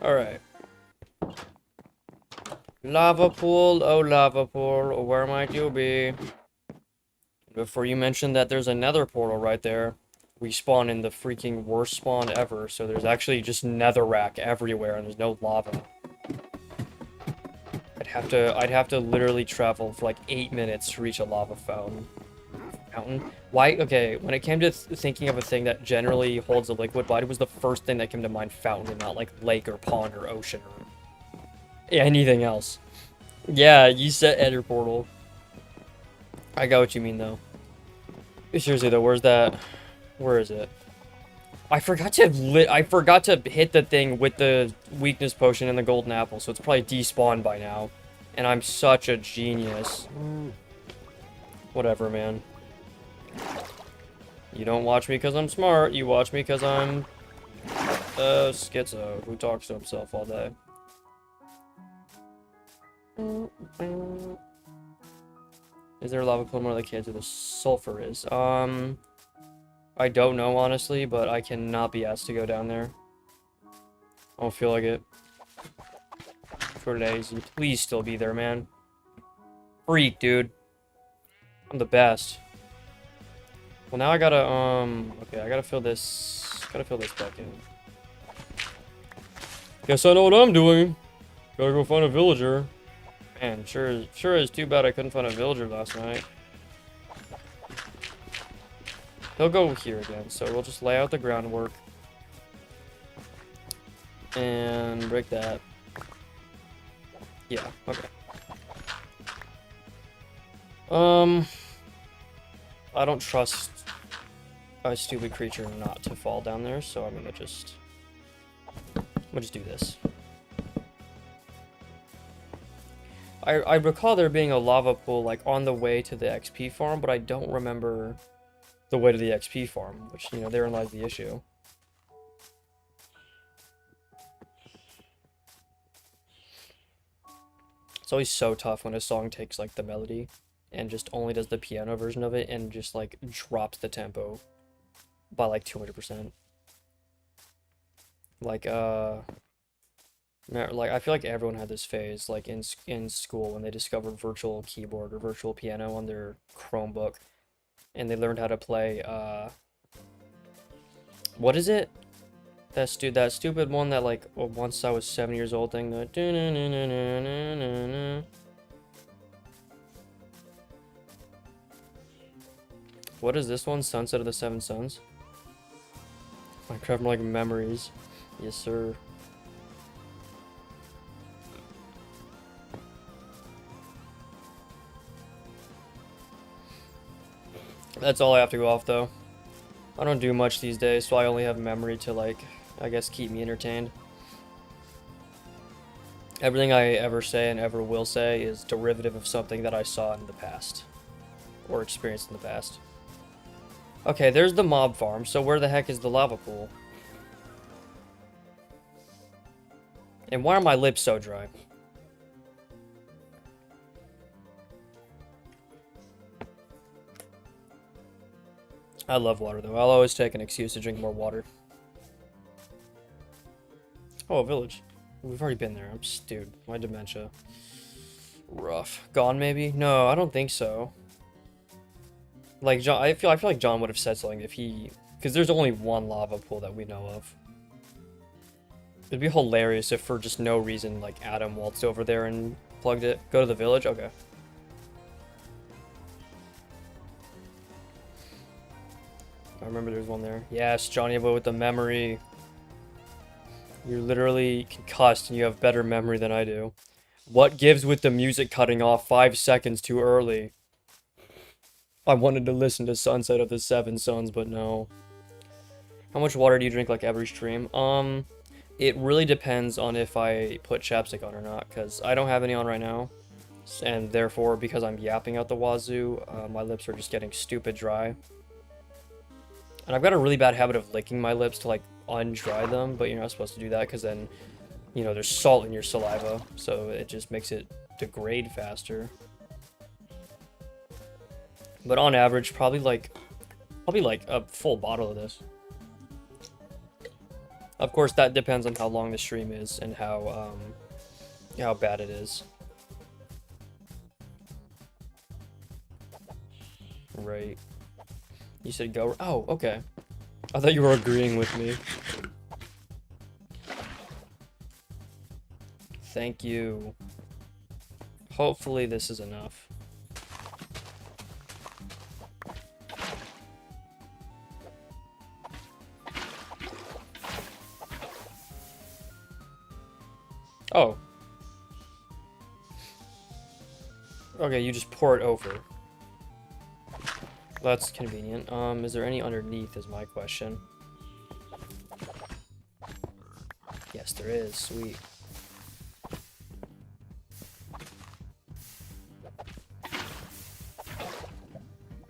S1: Alright. Lava pool, oh lava pool, where might you be? Before you mentioned that there's another portal right there, we spawn in the freaking worst spawn ever, so there's actually just netherrack everywhere and there's no lava. I'd have to literally travel for like 8 minutes to reach a lava fountain. Why? Okay, when it came to thinking of a thing that generally holds a liquid, why was the first thing that came to mind fountain and not like lake or pond or ocean or anything else? Yeah, you said ender portal. I got what you mean though. Seriously though, where's that? Where is it? I forgot to hit the thing with the weakness potion and the golden apple, so it's probably despawned by now. And I'm such a genius. Whatever, man. You don't watch me because I'm smart, you watch me because I'm schizo who talks to himself all day. Is there a lava pool in one of the caves where the sulfur is? I don't know, honestly, but I cannot be asked to go down there. I don't feel like it. For today, please still be there, man. Freak, dude. I'm the best. Well, now I gotta, okay, I gotta fill this back in. Guess I know what I'm doing. Gotta go find a villager. Man, sure is too bad I couldn't find a villager last night. He'll go here again, so we'll just lay out the groundwork. And break that. Yeah, okay. I don't trust a stupid creature not to fall down there, so I'm gonna just do this. I recall there being a lava pool, like, on the way to the XP farm, but I don't remember the way to the XP farm, which, you know, therein lies the issue. It's always so tough when a song takes, like, the melody and just only does the piano version of it and just, like, drops the tempo by, like, 200%. Like, I feel like everyone had this phase, like, in school when they discovered virtual keyboard or virtual piano on their Chromebook, and they learned how to play, what is it? That stupid one that, like, once I was 7 years old thing, the what is this one? Sunset of the Seven Suns? Minecraft more like memories. Yes, sir. That's all I have to go off, though. I don't do much these days, so I only have memory to, like, I guess, keep me entertained. Everything I ever say and ever will say is derivative of something that I saw in the past. Or experienced in the past. Okay, there's the mob farm, so where the heck is the lava pool? And why are my lips so dry? I love water, though. I'll always take an excuse to drink more water. Oh, a village. We've already been there. Dude, my dementia. Rough. Gone, maybe? No, I don't think so. Like, John, I feel like John would have said something if he... Because there's only one lava pool that we know of. It'd be hilarious if for just no reason, like, Adam waltzed over there and plugged it. Go to the village? Okay. I remember there's one there. Yes, Johnny Boy with the memory. You're literally concussed and you have better memory than I do. What gives with the music cutting off 5 seconds too early? I wanted to listen to Sunset of the Seven Suns, but no. How much water do you drink, like, every stream? It really depends on if I put chapstick on or not, because I don't have any on right now. And therefore, because I'm yapping out the wazoo, my lips are just getting stupid dry. And I've got a really bad habit of licking my lips to, like, undry them, but you're not supposed to do that, because then, you know, there's salt in your saliva, so it just makes it degrade faster. But on average, probably like a full bottle of this. Of course, that depends on how long the stream is and how bad it is. Right. You said go. Oh, okay. I thought you were agreeing with me. Thank you. Hopefully this is enough. Oh. Okay, you just pour it over. That's convenient. Is there any underneath is my question. Yes, there is. Sweet.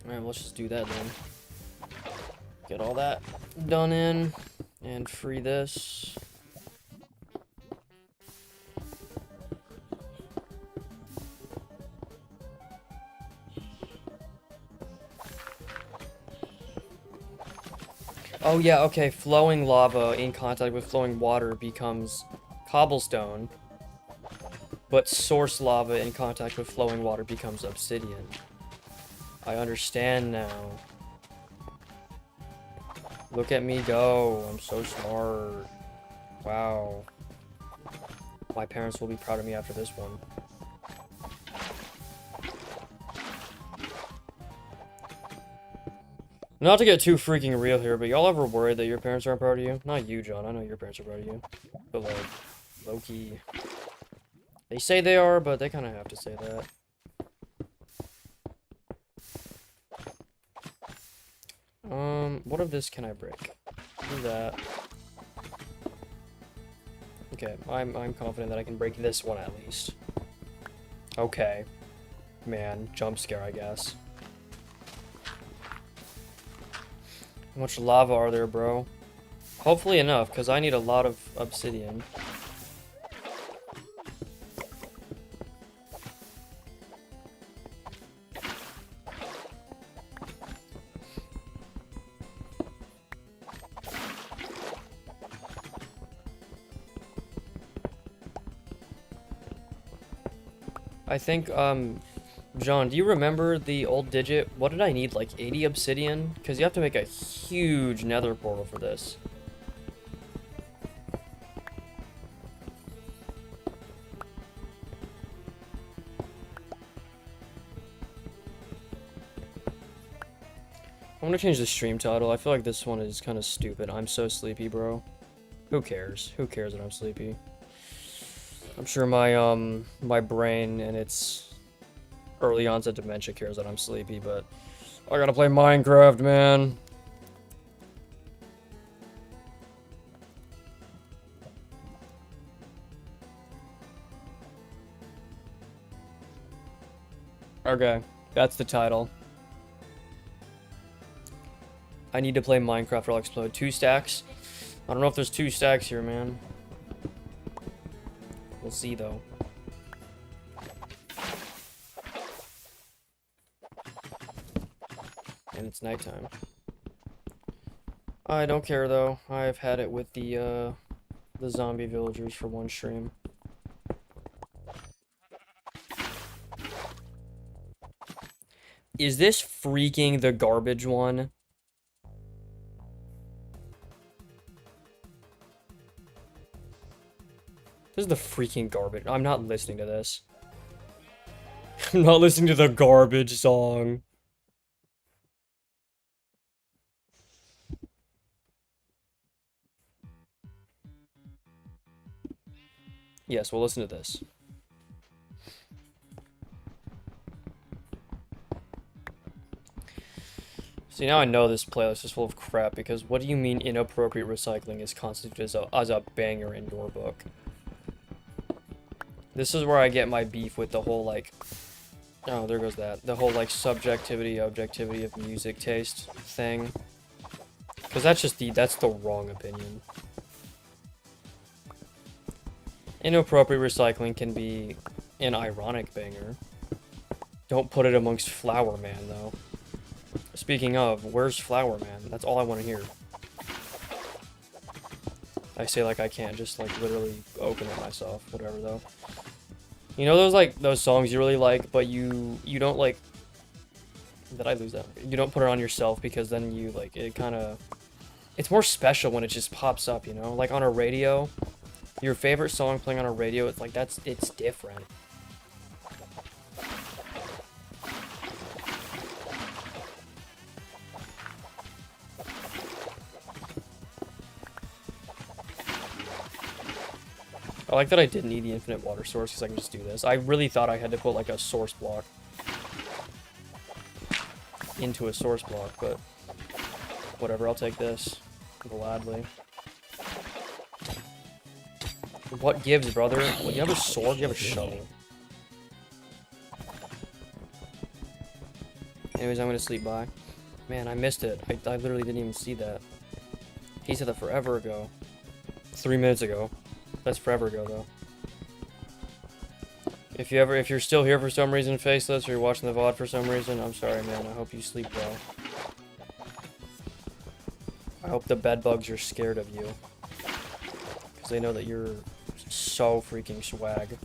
S1: Alright, let's just do that then. Get all that done in and free this. Oh yeah, okay, flowing lava in contact with flowing water becomes cobblestone, but source lava in contact with flowing water becomes obsidian. I understand now. Look at me go, I'm so smart. Wow. My parents will be proud of me after this one. Not to get too freaking real here, but y'all ever worried that your parents aren't proud of you? Not you, John. I know your parents are proud of you. But, like, low-key. They say they are, but they kind of have to say that. What of this can I break? Do that. Okay, I'm confident that I can break this one at least. Okay. Man, jump scare, I guess. How much lava are there, bro? Hopefully enough, because I need a lot of obsidian. I think, John, do you remember the old digit? What did I need, like 80 obsidian? Because you have to make a huge nether portal for this. I'm gonna change the stream title. I feel like this one is kind of stupid. I'm so sleepy, bro. Who cares? Who cares that I'm sleepy? I'm sure my brain and its early onset dementia cares that I'm sleepy, but I gotta play Minecraft, man. Okay, that's the title. I need to play Minecraft or I'll explode. 2 stacks? I don't know if there's 2 stacks here, man. We'll see, though. And it's nighttime. I don't care, though. I've had it with the zombie villagers for one stream. Is this freaking the garbage one? This is the freaking garbage. I'm not listening to this. I'm not listening to the garbage song. Yes, we'll listen to this. See, now I know this playlist is full of crap, because what do you mean inappropriate recycling is constituted as a banger in your book? This is where I get my beef with the whole, like... Oh, there goes that. The whole, like, subjectivity, objectivity of music taste thing. Because that's just that's the wrong opinion. Inappropriate recycling can be an ironic banger. Don't put it amongst Flower Man, though. Speaking of, where's Flower Man? That's all I want to hear. I say like I can't just, like, literally open it myself. Whatever, though. You know those, like, those songs you really like, but you don't, like... Did I lose that? You don't put it on yourself because then you, like, it kind of... It's more special when it just pops up, you know? Like, on a radio, your favorite song playing on a radio, it's like, it's different. I like that I didn't need the infinite water source because I can just do this. I really thought I had to put, like, a source block into a source block, but whatever, I'll take this gladly. What gives, brother? What, you have a sword? You have a shovel. Anyways, I'm gonna sleep by. Man, I missed it. I literally didn't even see that. He said that forever ago. 3 minutes ago. That's forever ago, though. If you're still here for some reason, Faceless, or you're watching the VOD for some reason, I'm sorry, man. I hope you sleep well. I hope the bed bugs are scared of you. Because they know that you're so freaking swag.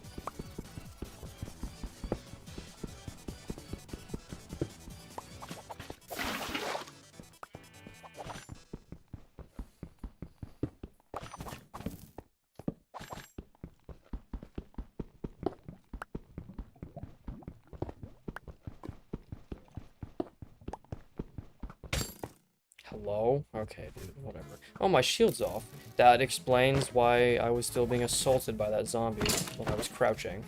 S1: Hello? Okay, dude, whatever. Oh, my shield's off. That explains why I was still being assaulted by that zombie when I was crouching.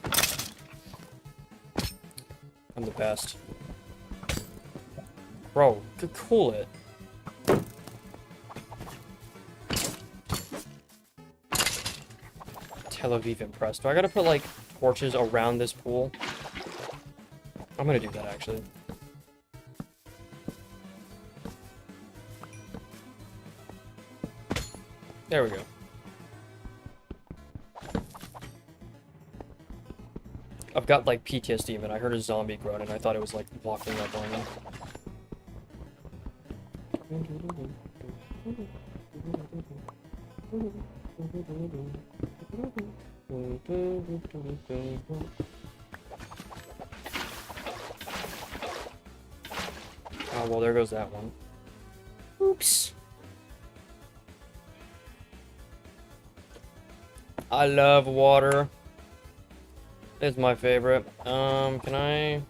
S1: I'm the best. Bro, cool it. Tel Aviv impressed. Do I gotta put, like, torches around this pool? I'm gonna do that, actually. There we go. I've got, like, PTSD, man. I heard a zombie groan, and I thought it was, like, walking up on me. Oh, well, there goes that one. Oops. I love water. It's my favorite. Can I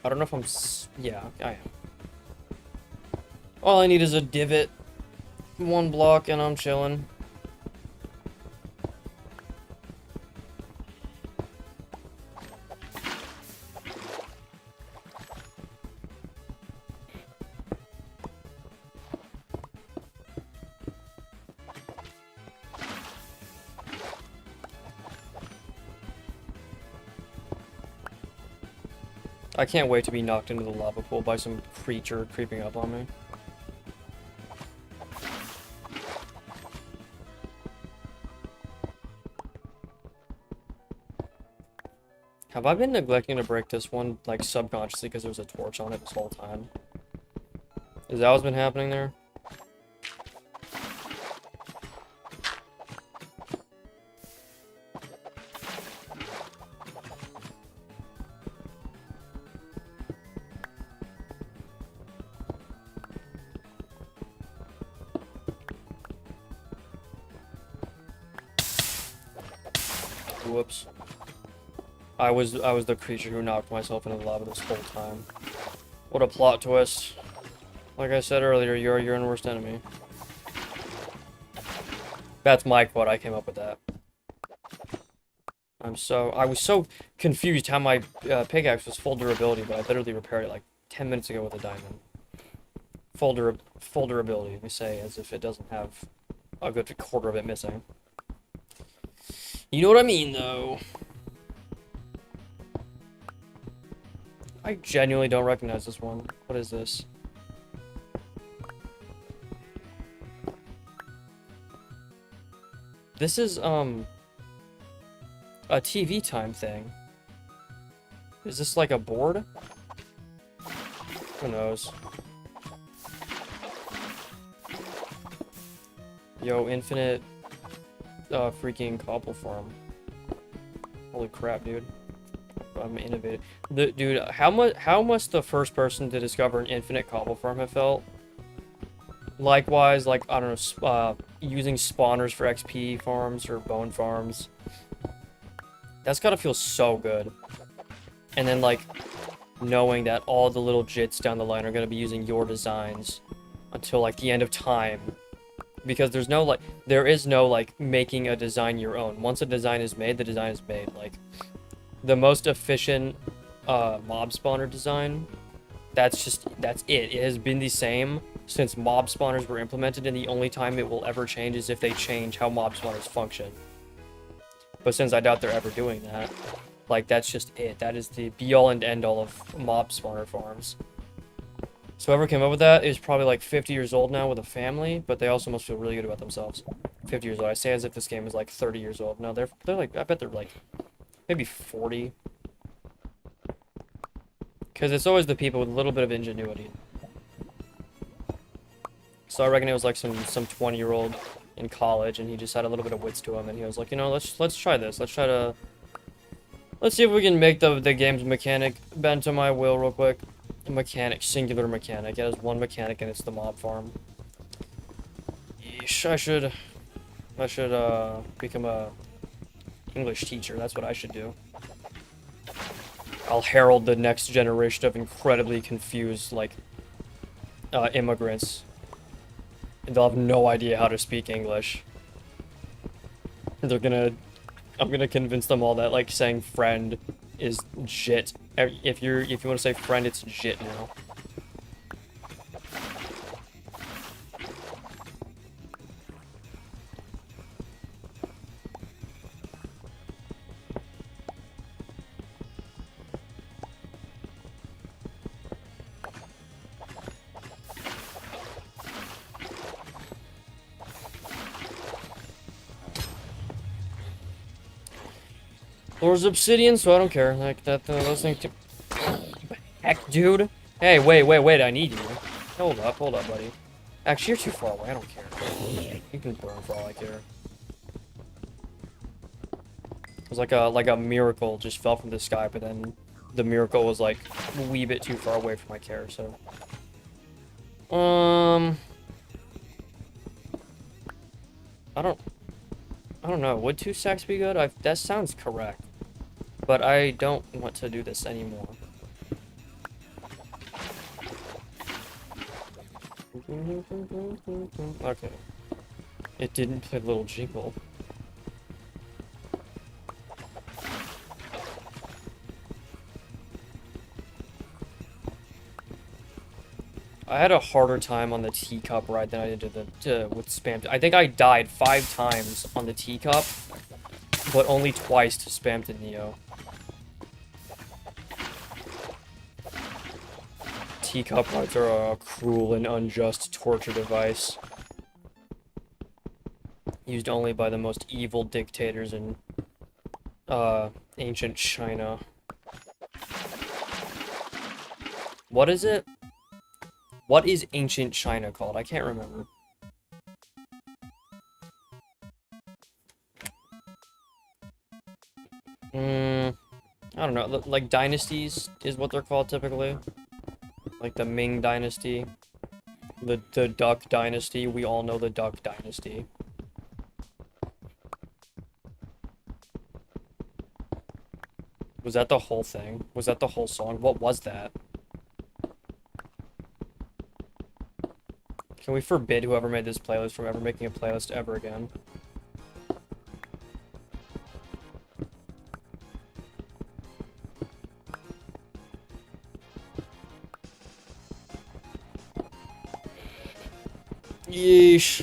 S1: don't know if I'm yeah, I am. All I need is a divot. One block and I'm chilling. I can't wait to be knocked into the lava pool by some creature creeping up on me. Have I been neglecting to break this one, like, subconsciously because there was a torch on it this whole time? Is that what's been happening there? Whoops. I was the creature who knocked myself into the lava this whole time. What a plot twist. Like I said earlier, you're your own worst enemy. That's my quote, I came up with that. I was so confused how my pickaxe was full durability, but I literally repaired it like 10 minutes ago with a diamond. Full durability, we say, as if it doesn't have a good quarter of it missing. You know what I mean, though. I genuinely don't recognize this one. What is this? This is, a TV time thing. Is this like a board? Who knows? Yo, infinite, freaking cobble farm. Holy crap, dude. I'm innovative. Dude, how must the first person to discover an infinite cobble farm have felt? Likewise, like, I don't know, using spawners for XP farms or bone farms. That's gotta feel so good. And then, like, knowing that all the little jits down the line are gonna be using your designs until, like, the end of time. Because there is no, like, making a design your own. Once a design is made, the design is made. Like, the most efficient mob spawner design, that's it. It has been the same since mob spawners were implemented, and the only time it will ever change is if they change how mob spawners function. But since I doubt they're ever doing that, like, that's just it. That is the be-all and end-all of mob spawner farms. So whoever came up with that is probably like 50 years old now with a family, but they also must feel really good about themselves. 50 years old. I say as if this game is like 30 years old. No, they're like, I bet they're like maybe 40. Because it's always the people with a little bit of ingenuity. So I reckon it was like some 20-year-old in college, and he just had a little bit of wits to him, and he was like, you know, let's try this. Let's see if we can make the game's mechanic bend to my will real quick. Mechanic, singular mechanic. It has one mechanic, and it's the mob farm. Yeesh, I should become a English teacher. That's what I should do. I'll herald the next generation of incredibly confused, like, immigrants. And they'll have no idea how to speak English. I'm gonna convince them all that, like, saying friend is jit. If you want to say friend, it's jit now. Floor's obsidian, so I don't care. Like, those things too. Heck, dude. Hey, wait, I need you. Hold up, buddy. Actually, you're too far away, I don't care. You can burn for all I care. It was like a miracle just fell from the sky, but then the miracle was like a wee bit too far away from my care, so. I don't know. Would 2 stacks be good? That sounds correct. But I don't want to do this anymore. Okay. It didn't play Little Jingle. I had a harder time on the teacup ride than I did with spam. I think I died 5 times on the teacup, but only twice to spam to Neo. Teacup rides are a cruel and unjust torture device. Used only by the most evil dictators in ancient China. What is it? What is ancient China called? I can't remember. I don't know. Like dynasties is what they're called typically. Like the Ming Dynasty. The Duck Dynasty. We all know the Duck Dynasty. Was that the whole thing? Was that the whole song? What was that? Can we forbid whoever made this playlist from ever making a playlist ever again? Yeesh.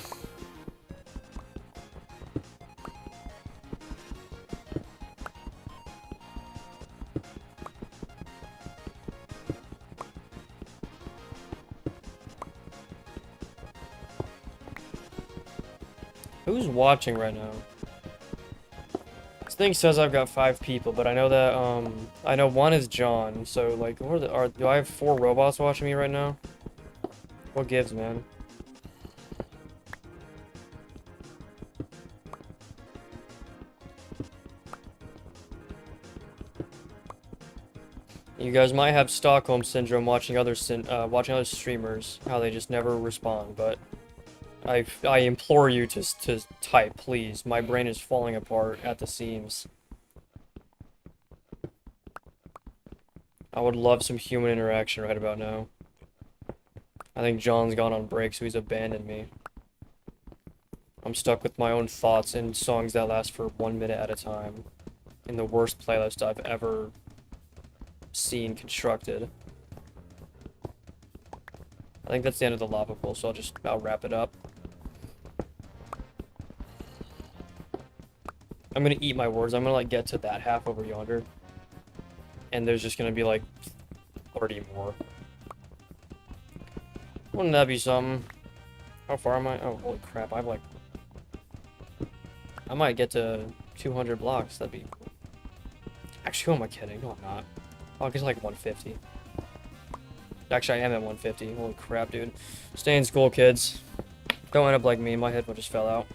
S1: Who's watching right now? This thing says I've got 5 people, but I know that, I know one is John, so, like, do I have 4 robots watching me right now? What gives, man? You guys might have Stockholm Syndrome watching other streamers, how they just never respond, but I implore you to type, please. My brain is falling apart at the seams. I would love some human interaction right about now. I think John's gone on break, so he's abandoned me. I'm stuck with my own thoughts and songs that last for 1 minute at a time. In the worst playlist I've ever seen constructed. I think that's the end of the lava pool, so I'll wrap it up. I'm gonna eat my words. I'm gonna like get to that half over yonder, and there's just gonna be like 30 more. Wouldn't that be something? How far am I? Oh, holy crap! I might get to 200 blocks. That'd be. Actually, who am I kidding? No, I'm not. I'll get to like 150. Actually, I am at 150. Holy crap, dude. Stay in school, kids. Don't end up like me, my headphone just fell out.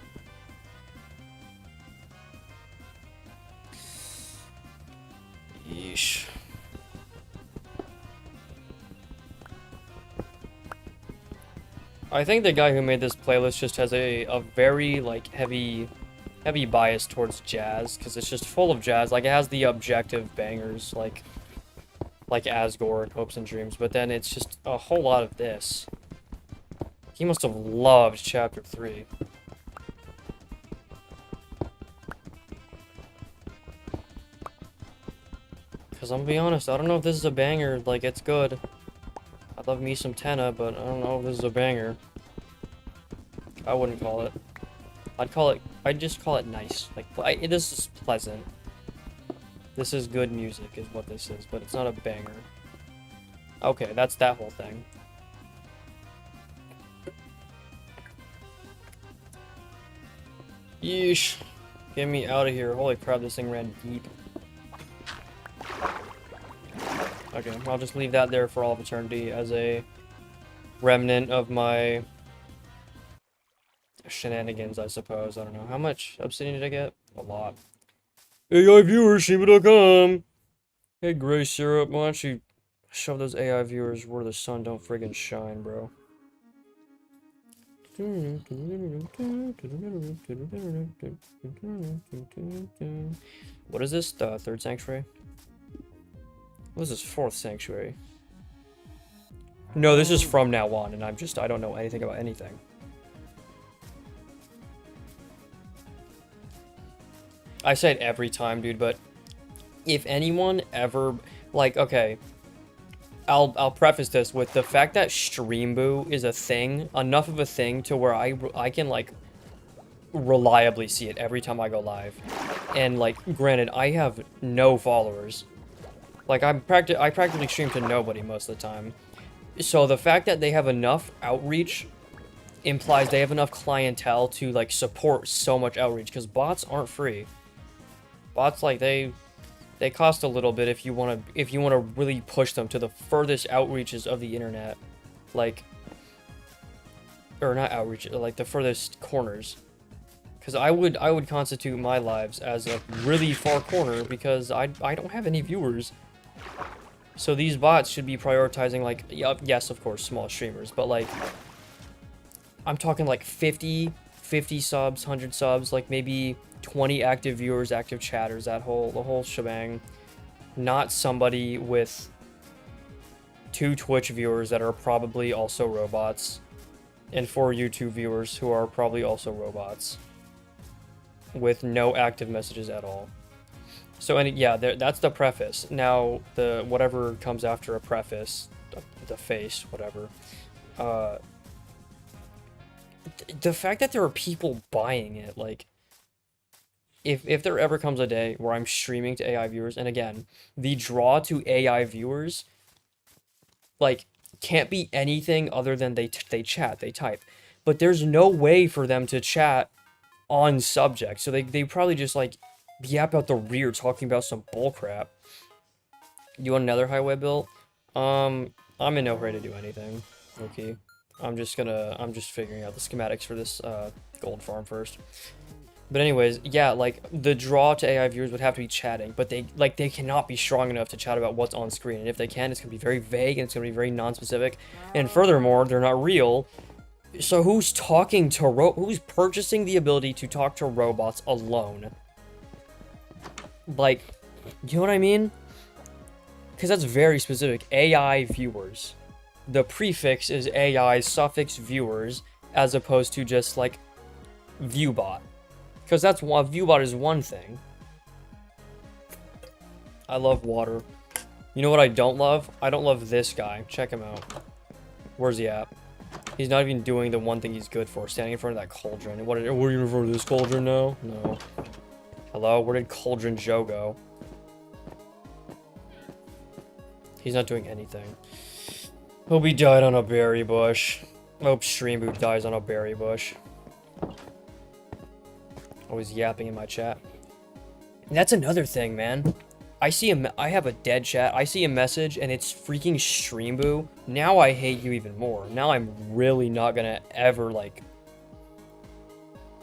S1: Yeesh. I think the guy who made this playlist just has a very, like, heavy bias towards jazz, because it's just full of jazz. Like, it has the objective bangers, like Asgore and Hopes and Dreams, but then it's just a whole lot of this. He must have loved Chapter 3. Because I'm gonna be honest, I don't know if this is a banger. Like, it's good. I love me some Tenna, but I don't know if this is a banger. I wouldn't call it. I'd just call it nice. Like, this is pleasant. This is good music, is what this is, but it's not a banger. Okay, that's that whole thing. Yeesh. Get me out of here. Holy crap, this thing ran deep. Okay, I'll just leave that there for all of eternity as a remnant of my shenanigans, I suppose. I don't know. How much obsidian did I get? A lot. AI viewers, Shima.com. Hey, Gray Syrup, why don't you shove those AI viewers where the sun don't friggin' shine, bro? What is this? The third sanctuary? What is this fourth sanctuary? No, this is from now on, and I don't know anything about anything. I say it every time, dude, but if anyone ever, like, okay, I'll preface this with the fact that Stream Boo is a thing, enough of a thing to where I can, like, reliably see it every time I go live. And, like, granted, I have no followers. Like, I practically stream to nobody most of the time. So the fact that they have enough outreach implies they have enough clientele to, like, support so much outreach, because bots aren't free. Bots, like, they cost a little bit if you want to really push them to the furthest outreaches of the internet, like, or not outreach, like the furthest corners. Because I would constitute my lives as a really far corner because I don't have any viewers. So these bots should be prioritizing, like, yes, of course, small streamers, but, like, I'm talking like 50 subs, 100 subs, like maybe 20 active viewers, active chatters, the whole shebang. Not somebody with 2 Twitch viewers that are probably also robots, and 4 YouTube viewers who are probably also robots, with no active messages at all. So, and yeah, that's the preface. Now, the whatever comes after a preface, the face, whatever. The fact that there are people buying it, like, if there ever comes a day where I'm streaming to AI viewers, and again, the draw to AI viewers, like, can't be anything other than they chat, they type. But there's no way for them to chat on subject, so they probably just, like, yap out the rear talking about some bullcrap. You want another highway built? I'm in no hurry to do anything. Okay. I'm just figuring out the schematics for this gold farm first. But anyways, yeah, like, the draw to AI viewers would have to be chatting, but they cannot be strong enough to chat about what's on screen. And if they can, it's gonna be very vague and it's gonna be very non-specific. And furthermore, they're not real. So who's talking to who's purchasing the ability to talk to robots alone? Like, you know what I mean? Because that's very specific. AI viewers. The prefix is AI, suffix viewers, as opposed to just, like, viewbot. Because that's one, viewbot is one thing. I love water. You know what I don't love? I don't love this guy. Check him out. Where's he at? He's not even doing the one thing he's good for, standing in front of that cauldron. What are you referring to this cauldron now? No. Hello? Where did Cauldron Joe go? He's not doing anything. Hope he died on a berry bush. Hope Stream Boot dies on a berry bush. Always yapping in my chat. And that's another thing, man. I have a dead chat. I see a message and it's freaking Stream Boo. Now I hate you even more. Now I'm really not gonna ever, like,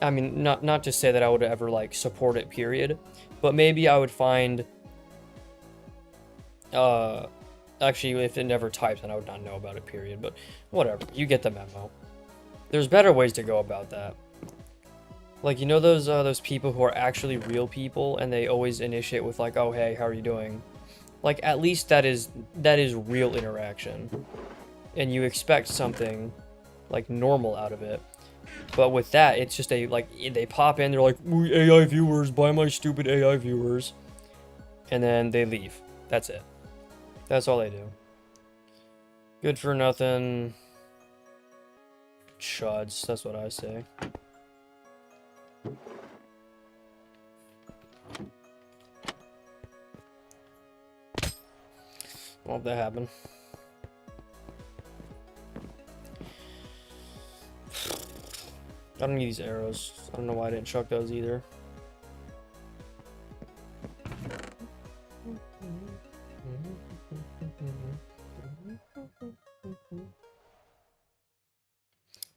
S1: I mean, not to say that I would ever like support it, period, but maybe I would find actually if it never types then I would not know about it, period, but whatever, you get the memo. There's better ways to go about that. Like, you know those people who are actually real people and they always initiate with like, oh hey, how are you doing? Like, at least that is real interaction. And you expect something like normal out of it. But with that, it's just like they pop in, they're like, AI viewers, buy my stupid AI viewers. And then they leave. That's it. That's all they do. Good for nothing. Chuds, that's what I say. Won't that happen? I don't need these arrows. I don't know why I didn't chuck those either.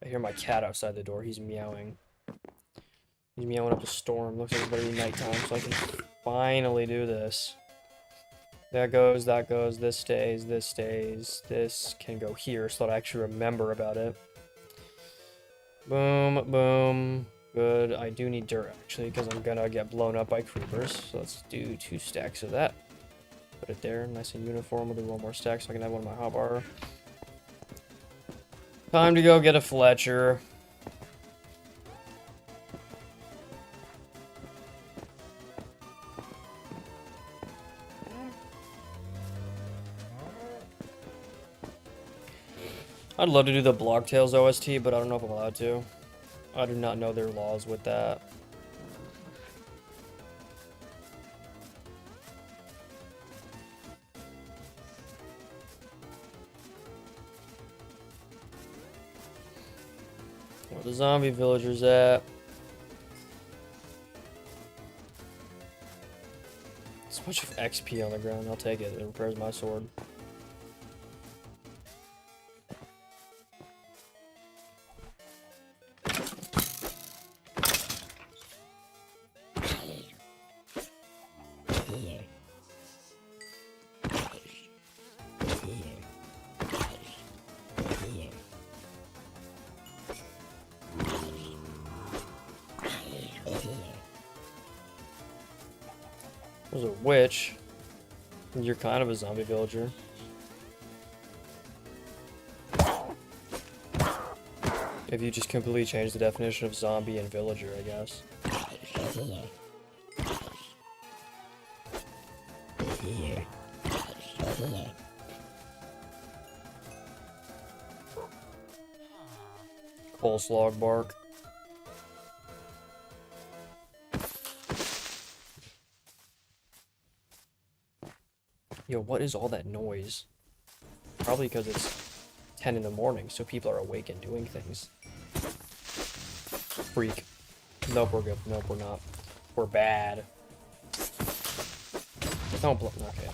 S1: I hear my cat outside the door. He's meowing. He's meowing up a storm. Looks like it's about to be nighttime, so I can finally do this. That goes, this stays, this stays. This can go here so that I actually remember about it. Boom, boom. Good. I do need dirt, actually, because I'm gonna get blown up by creepers. So let's do 2 stacks of that. Put it there, nice and uniform. We'll do 1 more stack so I can have one in my hotbar. Time to go get a Fletcher. I'd love to do the Blocktails OST, but I don't know if I'm allowed to. I do not know their laws with that. Where the zombie villagers at? It's a bunch of XP on the ground. I'll take it. It repairs my sword. There's a witch. You're kind of a zombie villager. If you just completely change the definition of zombie and villager, I guess. Coleslaw bark. Yo, what is all that noise? Probably because it's 10 in the morning, so people are awake and doing things. Freak. Nope, we're good. Nope, we're not. We're bad. Don't blow. Okay.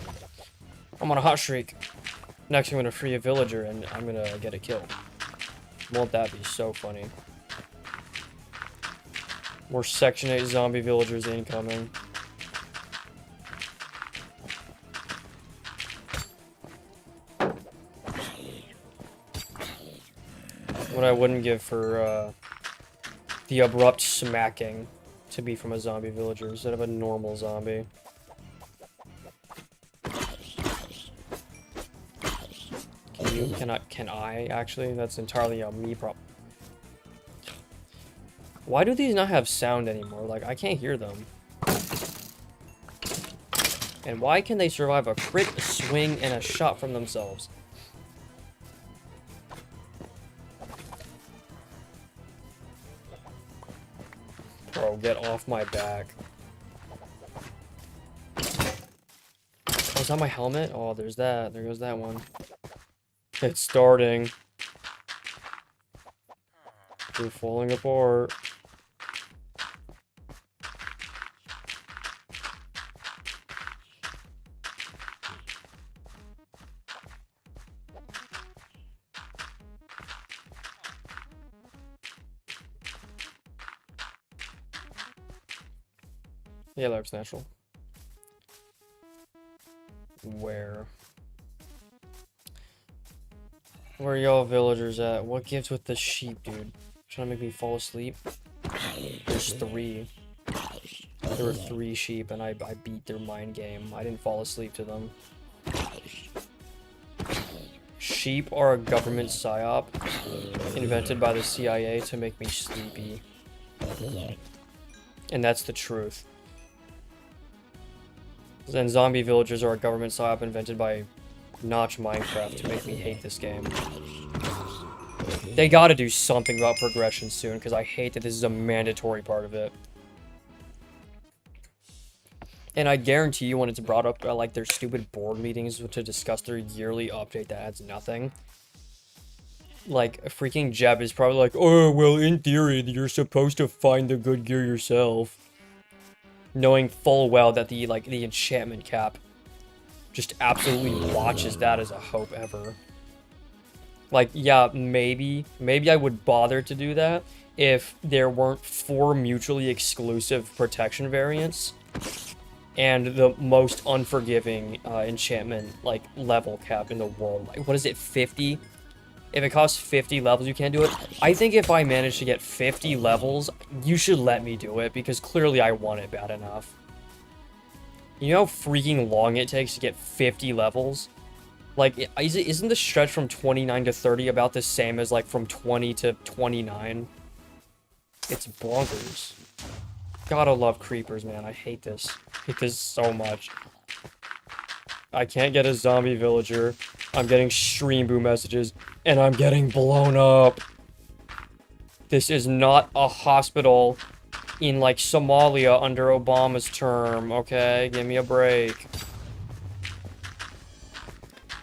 S1: I'm on a hot streak. Next, I'm gonna free a villager and I'm gonna get a kill. Won't that be so funny? More Section 8 zombie villagers incoming. What I wouldn't give for the abrupt smacking to be from a zombie villager instead of a normal zombie. Can I actually? That's entirely a me problem. Why do these not have sound anymore? Like, I can't hear them. And why can they survive a crit, a swing, and a shot from themselves? Bro, get off my back. Oh, is that my helmet? Oh, there's that. There goes that one. It's starting. We're falling apart. Yeah, that's natural. Where are y'all villagers at? What gives with the sheep, dude? Trying to make me fall asleep? There's 3. There were 3 sheep, and I beat their mind game. I didn't fall asleep to them. Sheep are a government psyop invented by the CIA to make me sleepy. And that's the truth. And zombie villagers are a government psyop invented by Notch Minecraft to make me hate this game. They gotta do something about progression soon, because I hate that this is a mandatory part of it. And I guarantee you when it's brought up at, like, their stupid board meetings to discuss their yearly update that adds nothing. Like, freaking Jeb is probably like, oh, well, in theory, you're supposed to find the good gear yourself. Knowing full well that the enchantment cap just absolutely watches that as a hope ever. Like, yeah, maybe I would bother to do that if there weren't 4 mutually exclusive protection variants and the most unforgiving enchantment, like, level cap in the world. Like, what is it, 50? If it costs 50 levels, you can't do it. I think if I manage to get 50 levels, you should let me do it, because clearly I want it bad enough. You know how freaking long it takes to get 50 levels? Like, isn't the stretch from 29 to 30 about the same as, like, from 20 to 29? It's bonkers. Gotta love creepers, man. I hate this. I hate this so much. I can't get a zombie villager. I'm getting stream boo messages, and I'm getting blown up. This is not a hospital in, like, Somalia under Obama's term, okay? Give me a break.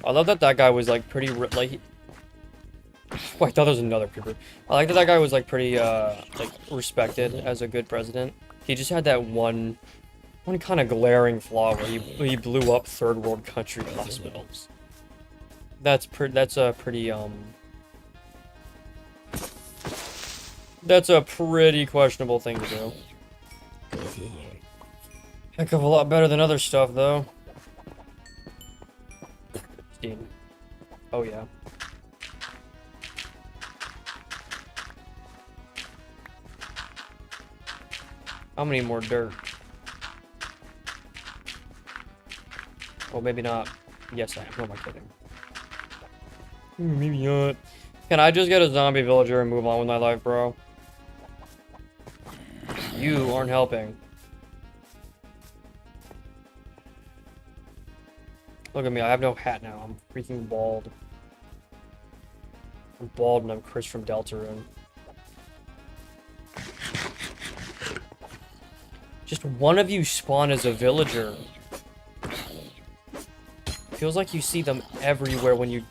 S1: I love that that guy was, like, pretty, like... Oh, I thought there was another creeper. I like that that guy was, like, pretty, like, respected as a good president. He just had that one kind of glaring flaw where he blew up third world country hospitals. That's a pretty questionable thing to do. Heck of a lot better than other stuff, though. Steam. Oh, yeah. How many more dirt? Well, maybe not. Yes, I am. Who am I kidding? Maybe not. Can I just get a zombie villager and move on with my life, bro? You aren't helping. Look at me, I have no hat now. I'm freaking bald. I'm bald and I'm Chris from Deltarune. Just one of you spawn as a villager. Feels like you see them everywhere when you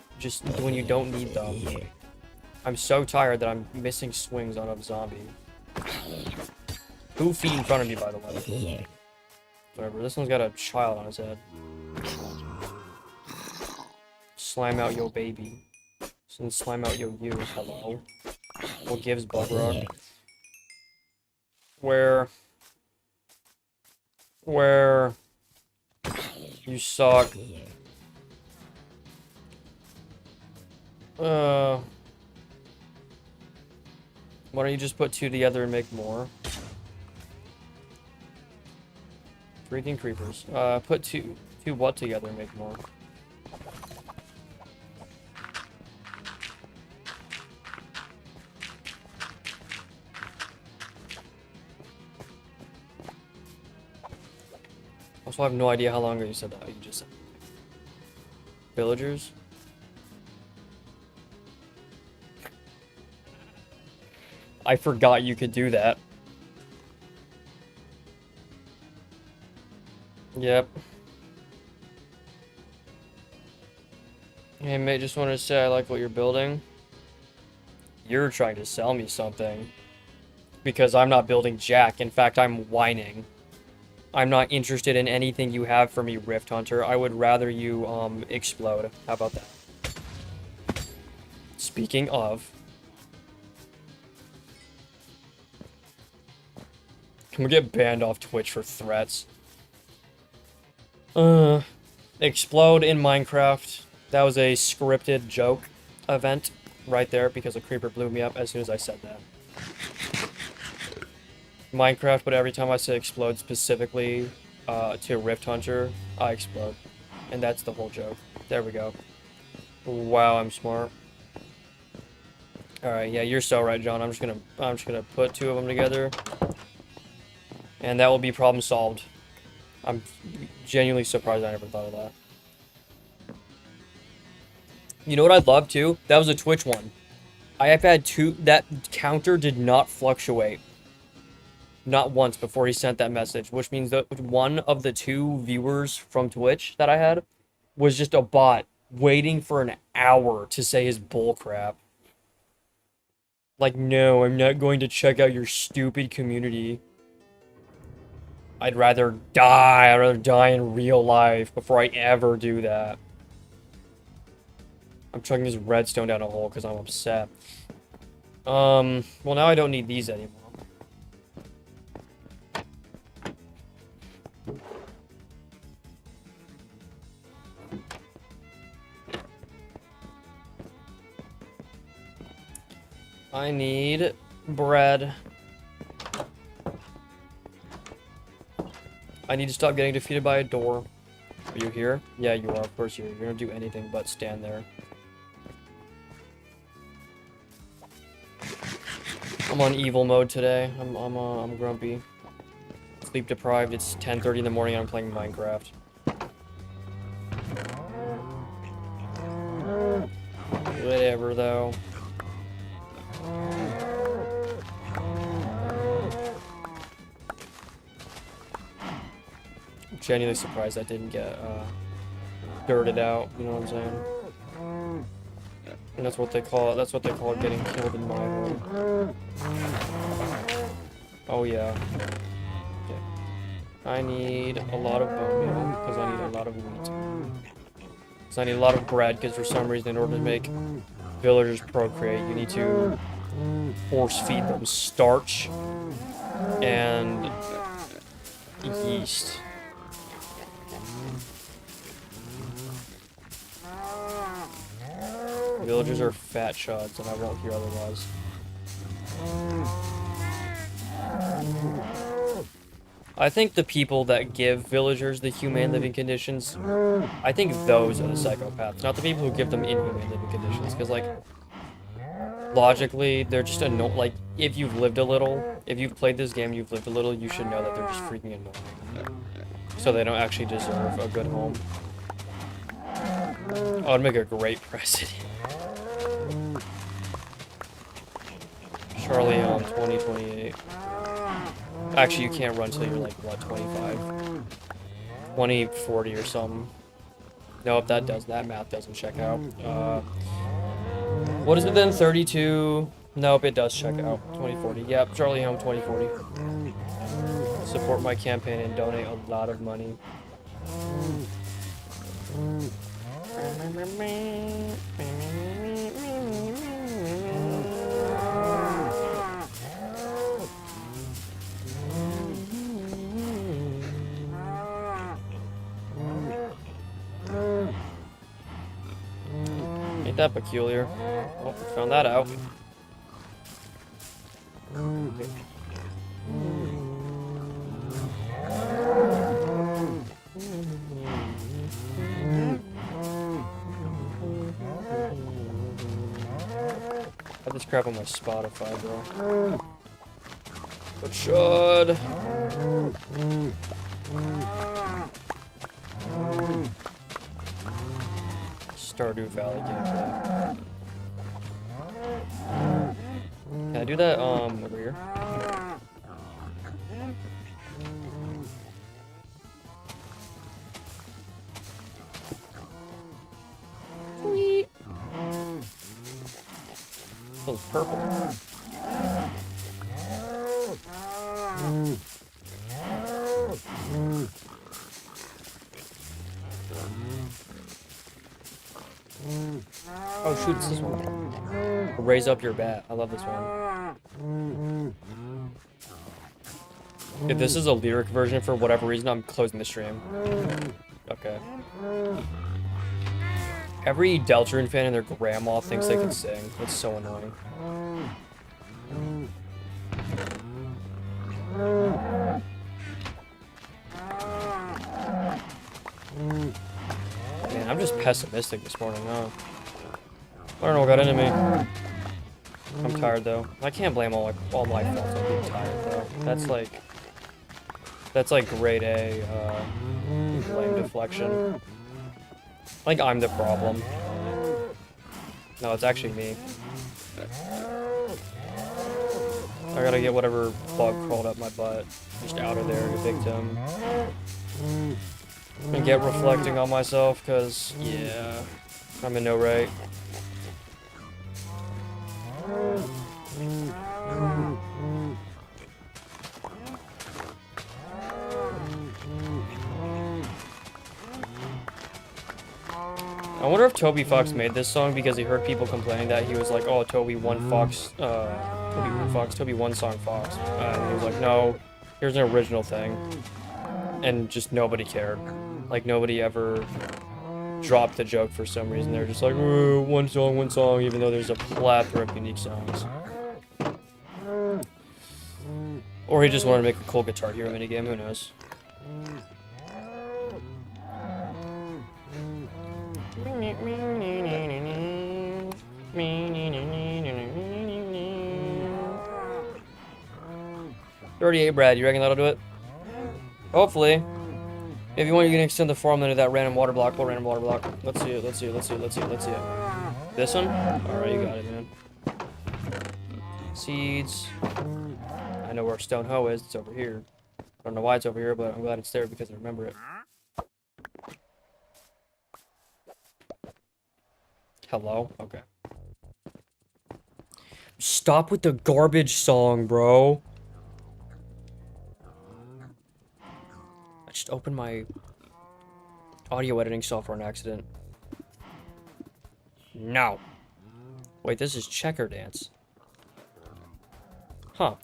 S1: don't need them. I'm so tired that I'm missing swings on a zombie. 2 feet in front of me, by the way. Whatever, this one's got a child on his head. Slime out yo baby. And slime out yo you. Hello. What gives, Bugrock? Where? You suck. Why don't you just put 2 together and make more? Freaking creepers. Put two what together and make more? Also, I have no idea how long ago you said that. You just said villagers? I forgot you could do that. Yep. Hey mate, just wanted to say I like what you're building. You're trying to sell me something. Because I'm not building jack. In fact, I'm whining. I'm not interested in anything you have for me, Rift Hunter. I would rather you, explode. How about that? Speaking of... gonna get banned off Twitch for threats. Explode in Minecraft. That was a scripted joke event right there because a creeper blew me up as soon as I said that. Minecraft, but every time I say explode specifically to Rift Hunter, I explode. And that's the whole joke. There we go. Wow, I'm smart. Alright, yeah, you're so right, John. I'm just gonna put two of them together. And that will be problem solved. I'm genuinely surprised I never thought of that. You know what I'd love too? That was a Twitch one. I have had two, that counter did not fluctuate. Not once before he sent that message, which means that one of the two viewers from Twitch that I had was just a bot waiting for an hour to say his bullcrap. Like, no, I'm not going to check out your stupid community. I'd rather die. I'd rather die in real life before I ever do that. I'm chucking this redstone down a hole because I'm upset. Well, now I don't need these anymore. I need bread. I need to stop getting defeated by a door. Are you here? Yeah, you are. Of course you're here. You're gonna do anything but stand there. I'm on evil mode today. I'm grumpy. Sleep deprived. It's 10:30 in the morning and I'm playing Minecraft. Whatever, though. I'm genuinely surprised that didn't get dirted out, you know what I'm saying? And that's what they call it. That's what they call it, getting killed in my home. Oh yeah. Okay. I need a lot of bone meal because I need a lot of wheat. Because I need a lot of bread because for some reason in order to make villagers procreate, you need to force feed them starch and yeast. Villagers are fat shots, and I won't hear otherwise. I think the people that give villagers the humane living conditions, I think those are the psychopaths, not the people who give them inhumane living conditions. Because, like, logically, they're just like, if you've lived a little, if you've played this game and you've lived a little, you should know that they're just freaking annoying. So they don't actually deserve a good home. Oh, I'd make a great president. Charlie on 2028. Actually, you can't run till you're like, what, 25? 2040 or something. Nope, that math doesn't check out. What is it then? 32? Nope, it does check out. 2040. Yep, Charlie Home 2040. Support my campaign and donate a lot of money. Ain't that peculiar? Oh, we found that out. I have this crap on my Spotify, bro. But should. Stardew Valley gameplay. Can I do that, over here? Sweet. Feels purple. Oh shoot, it's this one. Raise up your bat. I love this one. If this is a lyric version for whatever reason, I'm closing the stream. Okay. Every Deltarune fan and their grandma thinks they can sing. It's so annoying. Man, I'm just pessimistic this morning, huh? I don't know what got into me. I'm tired though. I can't blame all my faults on being tired though. That's like grade A blame deflection. I think I'm the problem. No, it's actually me. I gotta get whatever bug crawled up my butt just out of there, evict him. And get reflecting on myself, cause yeah, I'm in no right. I wonder if Toby Fox made this song because he heard people complaining that he was like, oh, Toby one Fox, Toby one song Fox. And he was like, no, here's an original thing. And just nobody cared. Like, nobody ever dropped the joke for some reason. They're just like, one song, even though there's a plethora of unique songs. Or he just wanted to make a cool Guitar Hero minigame, who knows. $38, Brad. You reckon that'll do it? Hopefully. If you want, you can extend the form into that random water block. What random water block? Let's see it. Let's see it. Let's see it. Let's see it. Let's see it. This one? Alright, you got it, man. Seeds. I know where Stone Hoe is. It's over here. I don't know why it's over here, but I'm glad it's there because I remember it. Hello? Okay. Stop with the garbage song, bro. I just opened my audio editing software on accident. No. Wait, this is Checker Dance. Huh.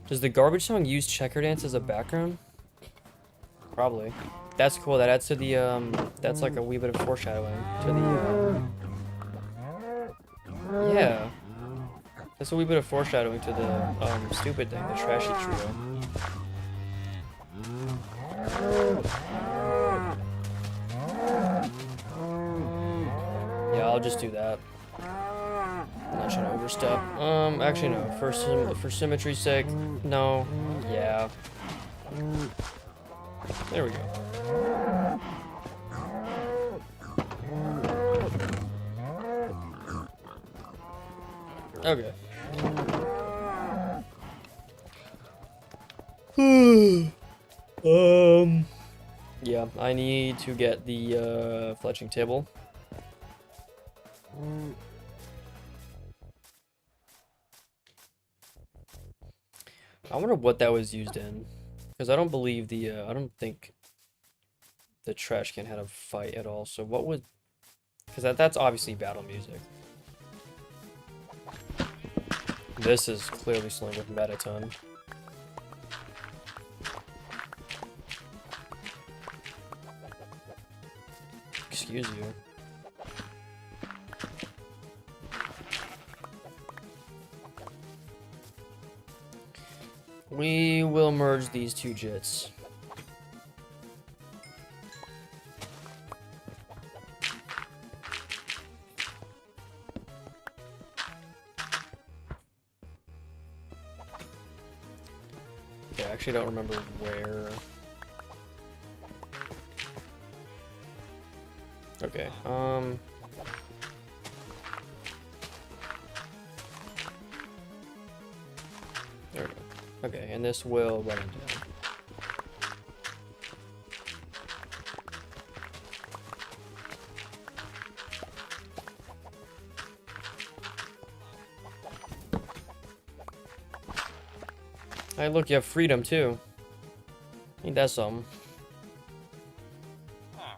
S1: Does the garbage song use Checker Dance as a background? Probably. That's cool. That adds to the, that's like a wee bit of foreshadowing to the, yeah. That's a wee bit of foreshadowing to the, stupid thing, the Trashy Trio. Yeah, I'll just do that. I'm not trying to overstep. Actually no. For symmetry's sake, no. Yeah. There we go. Okay. Yeah, I need to get the fletching table. I wonder what that was used in, because I don't believe the I don't think the trash can had a fight at all. So what would? Because that's obviously battle music. This is clearly something with Mettaton. Excuse you. We will merge these two jits. Okay, I actually don't remember where. Okay, there we go. Okay, and this will run into that. Hey, look, you have freedom too. Ain't that something?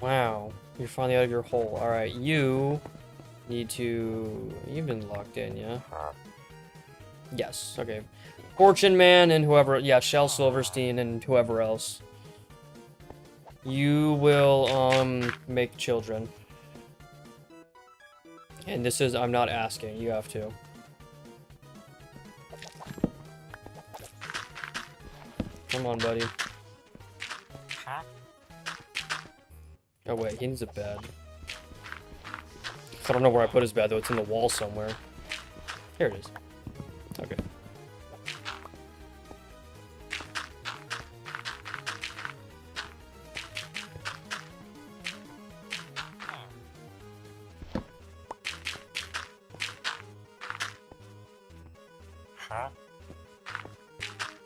S1: Wow, you're finally out of your hole. Alright, you need to... You've been locked in, yeah? Yes, okay. Fortune Man and whoever, yeah, Shel Silverstein and whoever else. You will, make children. And this is, I'm not asking, you have to. Come on, buddy. Oh wait, he needs a bed. I don't know where I put his bed though, it's in the wall somewhere. Here it is. Okay.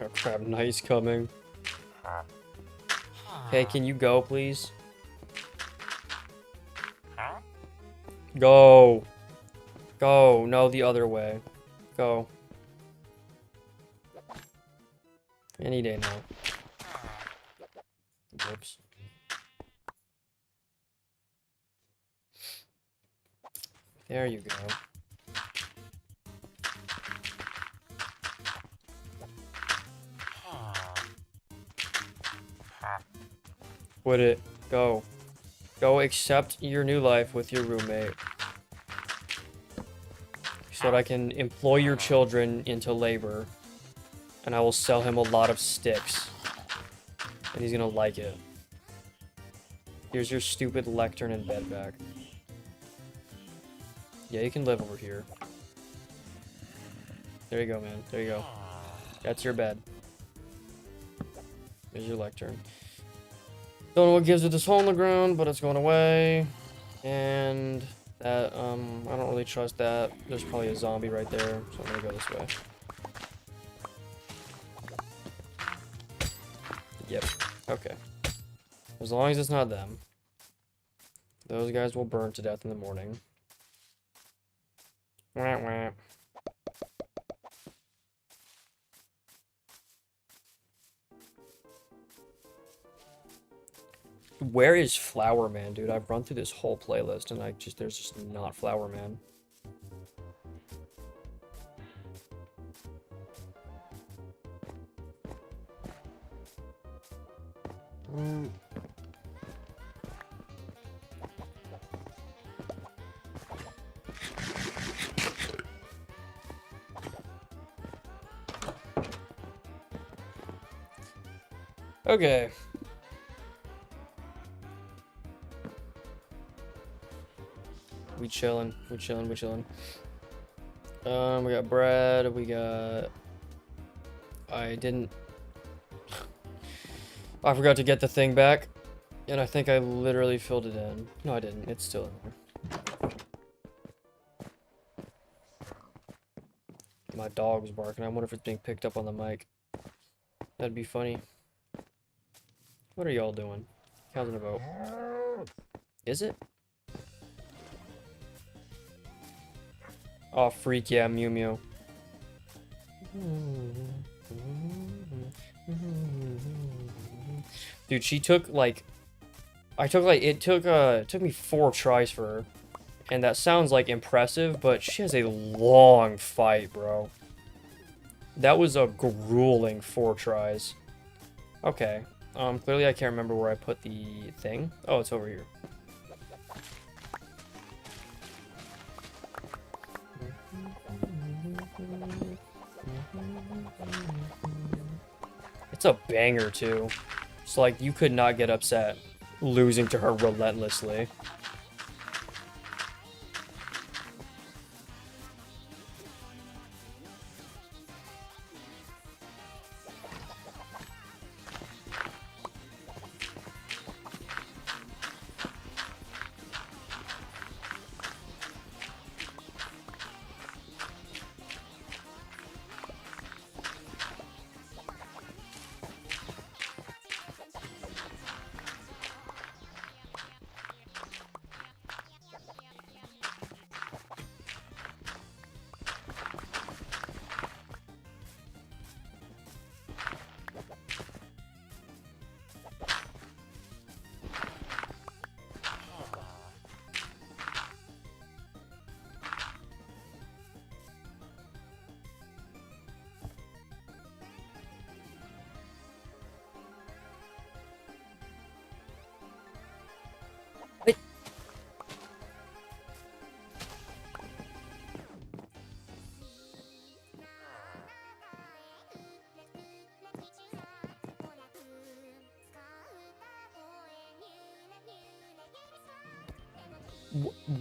S1: Oh crap, night's coming. Hey, can you go, please? Go! Go! No, the other way. Go. Any day now. Whoops. There you go. Would it? Go. Go accept your new life with your roommate. So that I can employ your children into labor. And I will sell him a lot of sticks. And he's gonna like it. Here's your stupid lectern and bed back. Yeah, you can live over here. There you go, man. There you go. That's your bed. There's your lectern. Don't know what gives it this hole in the ground, but it's going away. And that, I don't really trust that. There's probably a zombie right there, so I'm gonna go this way. Yep. Okay. As long as it's not them. Those guys will burn to death in the morning. Wah, wah. Where is Flower Man, dude? I've run through this whole playlist and there's just not Flower Man. Okay. We chillin'. We chillin'. We got bread. We got... I forgot to get the thing back. And I think I literally filled it in. No, I didn't. It's still in there. My dog's barking. I wonder if it's being picked up on the mic. That'd be funny. What are y'all doing? How's it about? Is it? Oh, freak, yeah, Mew Mew. Dude, she took, like... it took me 4 tries for her. And that sounds, like, impressive, but she has a long fight, bro. That was a grueling 4 tries. Okay. Clearly I can't remember where I put the thing. Oh, it's over here. It's a banger, too. It's like, you could not get upset losing to her relentlessly.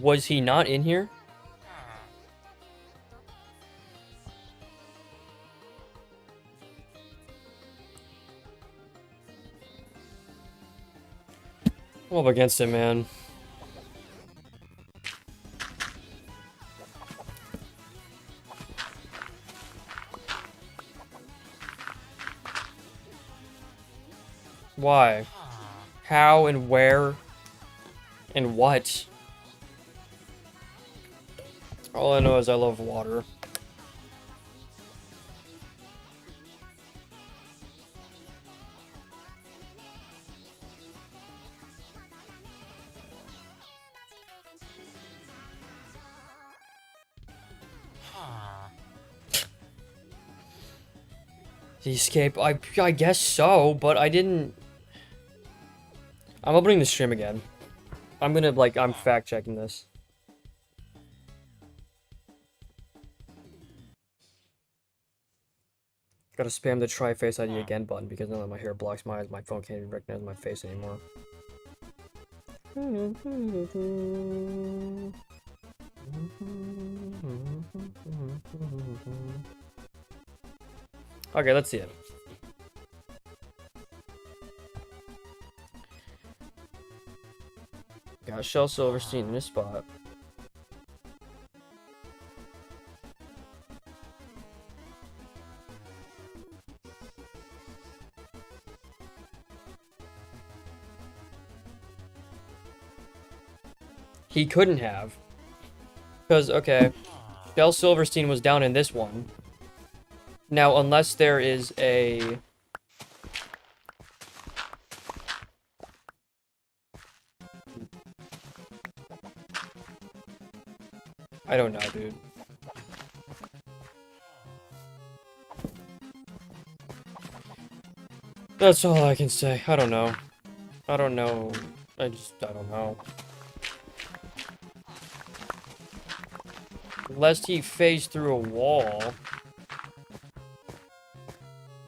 S1: Was he not in here? I'm up against it, man. Why? How and where? And what? All I know is I love water. The escape? I guess so, but I didn't... I'm opening the stream again. I'm gonna, like, I'm fact-checking this. Gotta spam the try Face ID again button because now that my hair blocks my eyes, my phone can't even recognize my face anymore. Okay, let's see it. Got Shel Silverstein in this spot. He couldn't have. Because, okay, Shel Silverstein was down in this one. Now, unless there is a... I don't know, dude. That's all I can say. I don't know. I don't know. I don't know. Lest he phased through a wall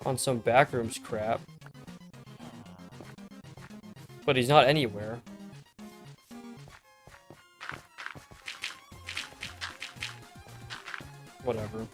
S1: on some backrooms crap. But he's not anywhere. Whatever.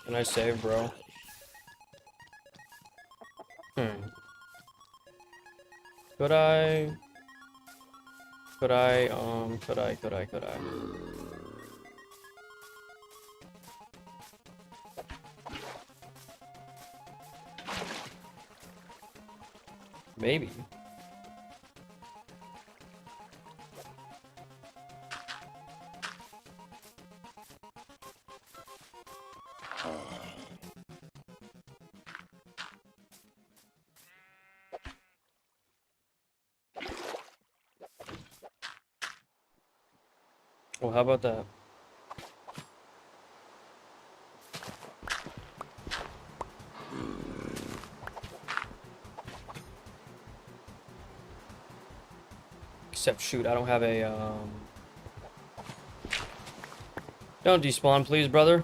S1: Can I save, bro? Could I? Could I? Could I? Maybe. Well, how about that? Except, shoot, I don't have a, Don't despawn, please, brother.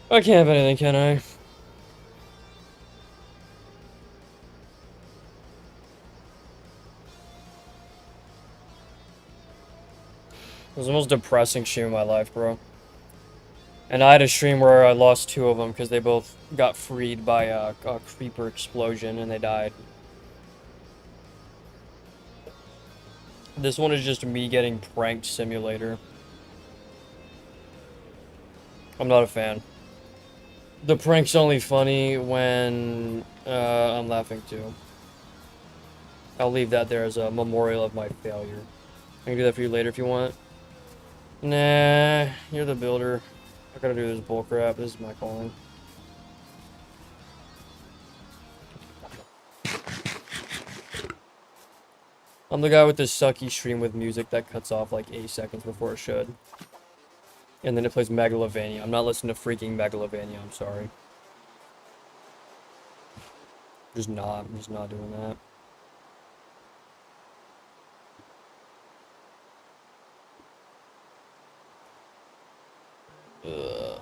S1: I can't have anything, can I? It was the most depressing stream of my life, bro. And I had a stream where I lost 2 of them because they both got freed by a creeper explosion and they died. This one is just me getting pranked simulator. I'm not a fan. The prank's only funny when I'm laughing too. I'll leave that there as a memorial of my failure. I can do that for you later if you want. Nah, you're the builder. I gotta do this bullcrap. This is my calling. I'm the guy with this sucky stream with music that cuts off like 8 seconds before it should. And then it plays Megalovania. I'm not listening to freaking Megalovania, I'm sorry. I'm just not doing that. Ugh.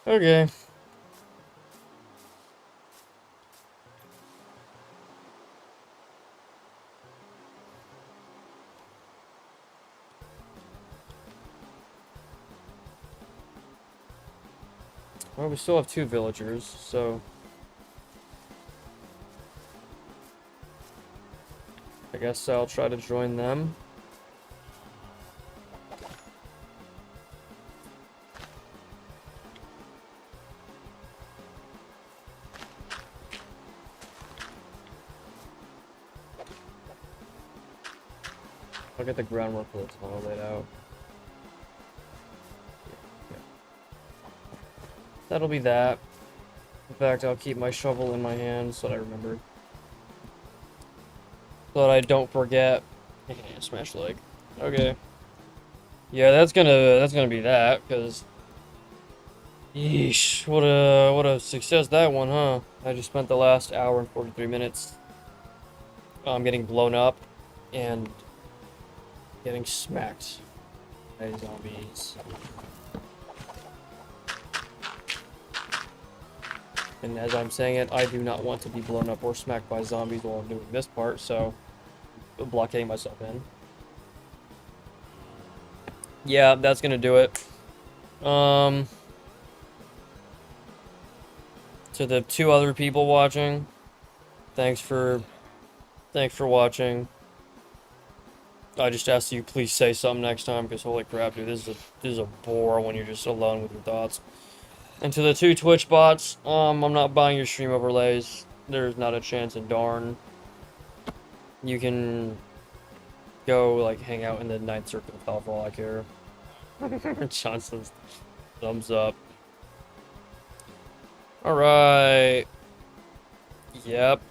S1: Okay. Well, we still have 2 villagers, so... I guess I'll try to join them. I'll get the groundwork for the tunnel laid out. Yeah. That'll be that. In fact, I'll keep my shovel in my hand so that I remember. So that I don't forget. Smash leg. Okay. Yeah, that's gonna be that, because yeesh, what a success that one, huh? I just spent the last hour and 43 minutes getting blown up and getting smacked by zombies. And as I'm saying it, I do not want to be blown up or smacked by zombies while I'm doing this part, so I'm blockading myself in. Yeah, that's gonna do it. To the 2 other people watching, thanks for watching. I just asked you please say something next time, because holy crap, dude, this is a bore when you're just alone with your thoughts. And to the 2 Twitch bots, I'm not buying your stream overlays. There's not a chance in darn. You can go, like, hang out in the 9th circle of hell for all I care. Johnson's thumbs up. Alright. Yep.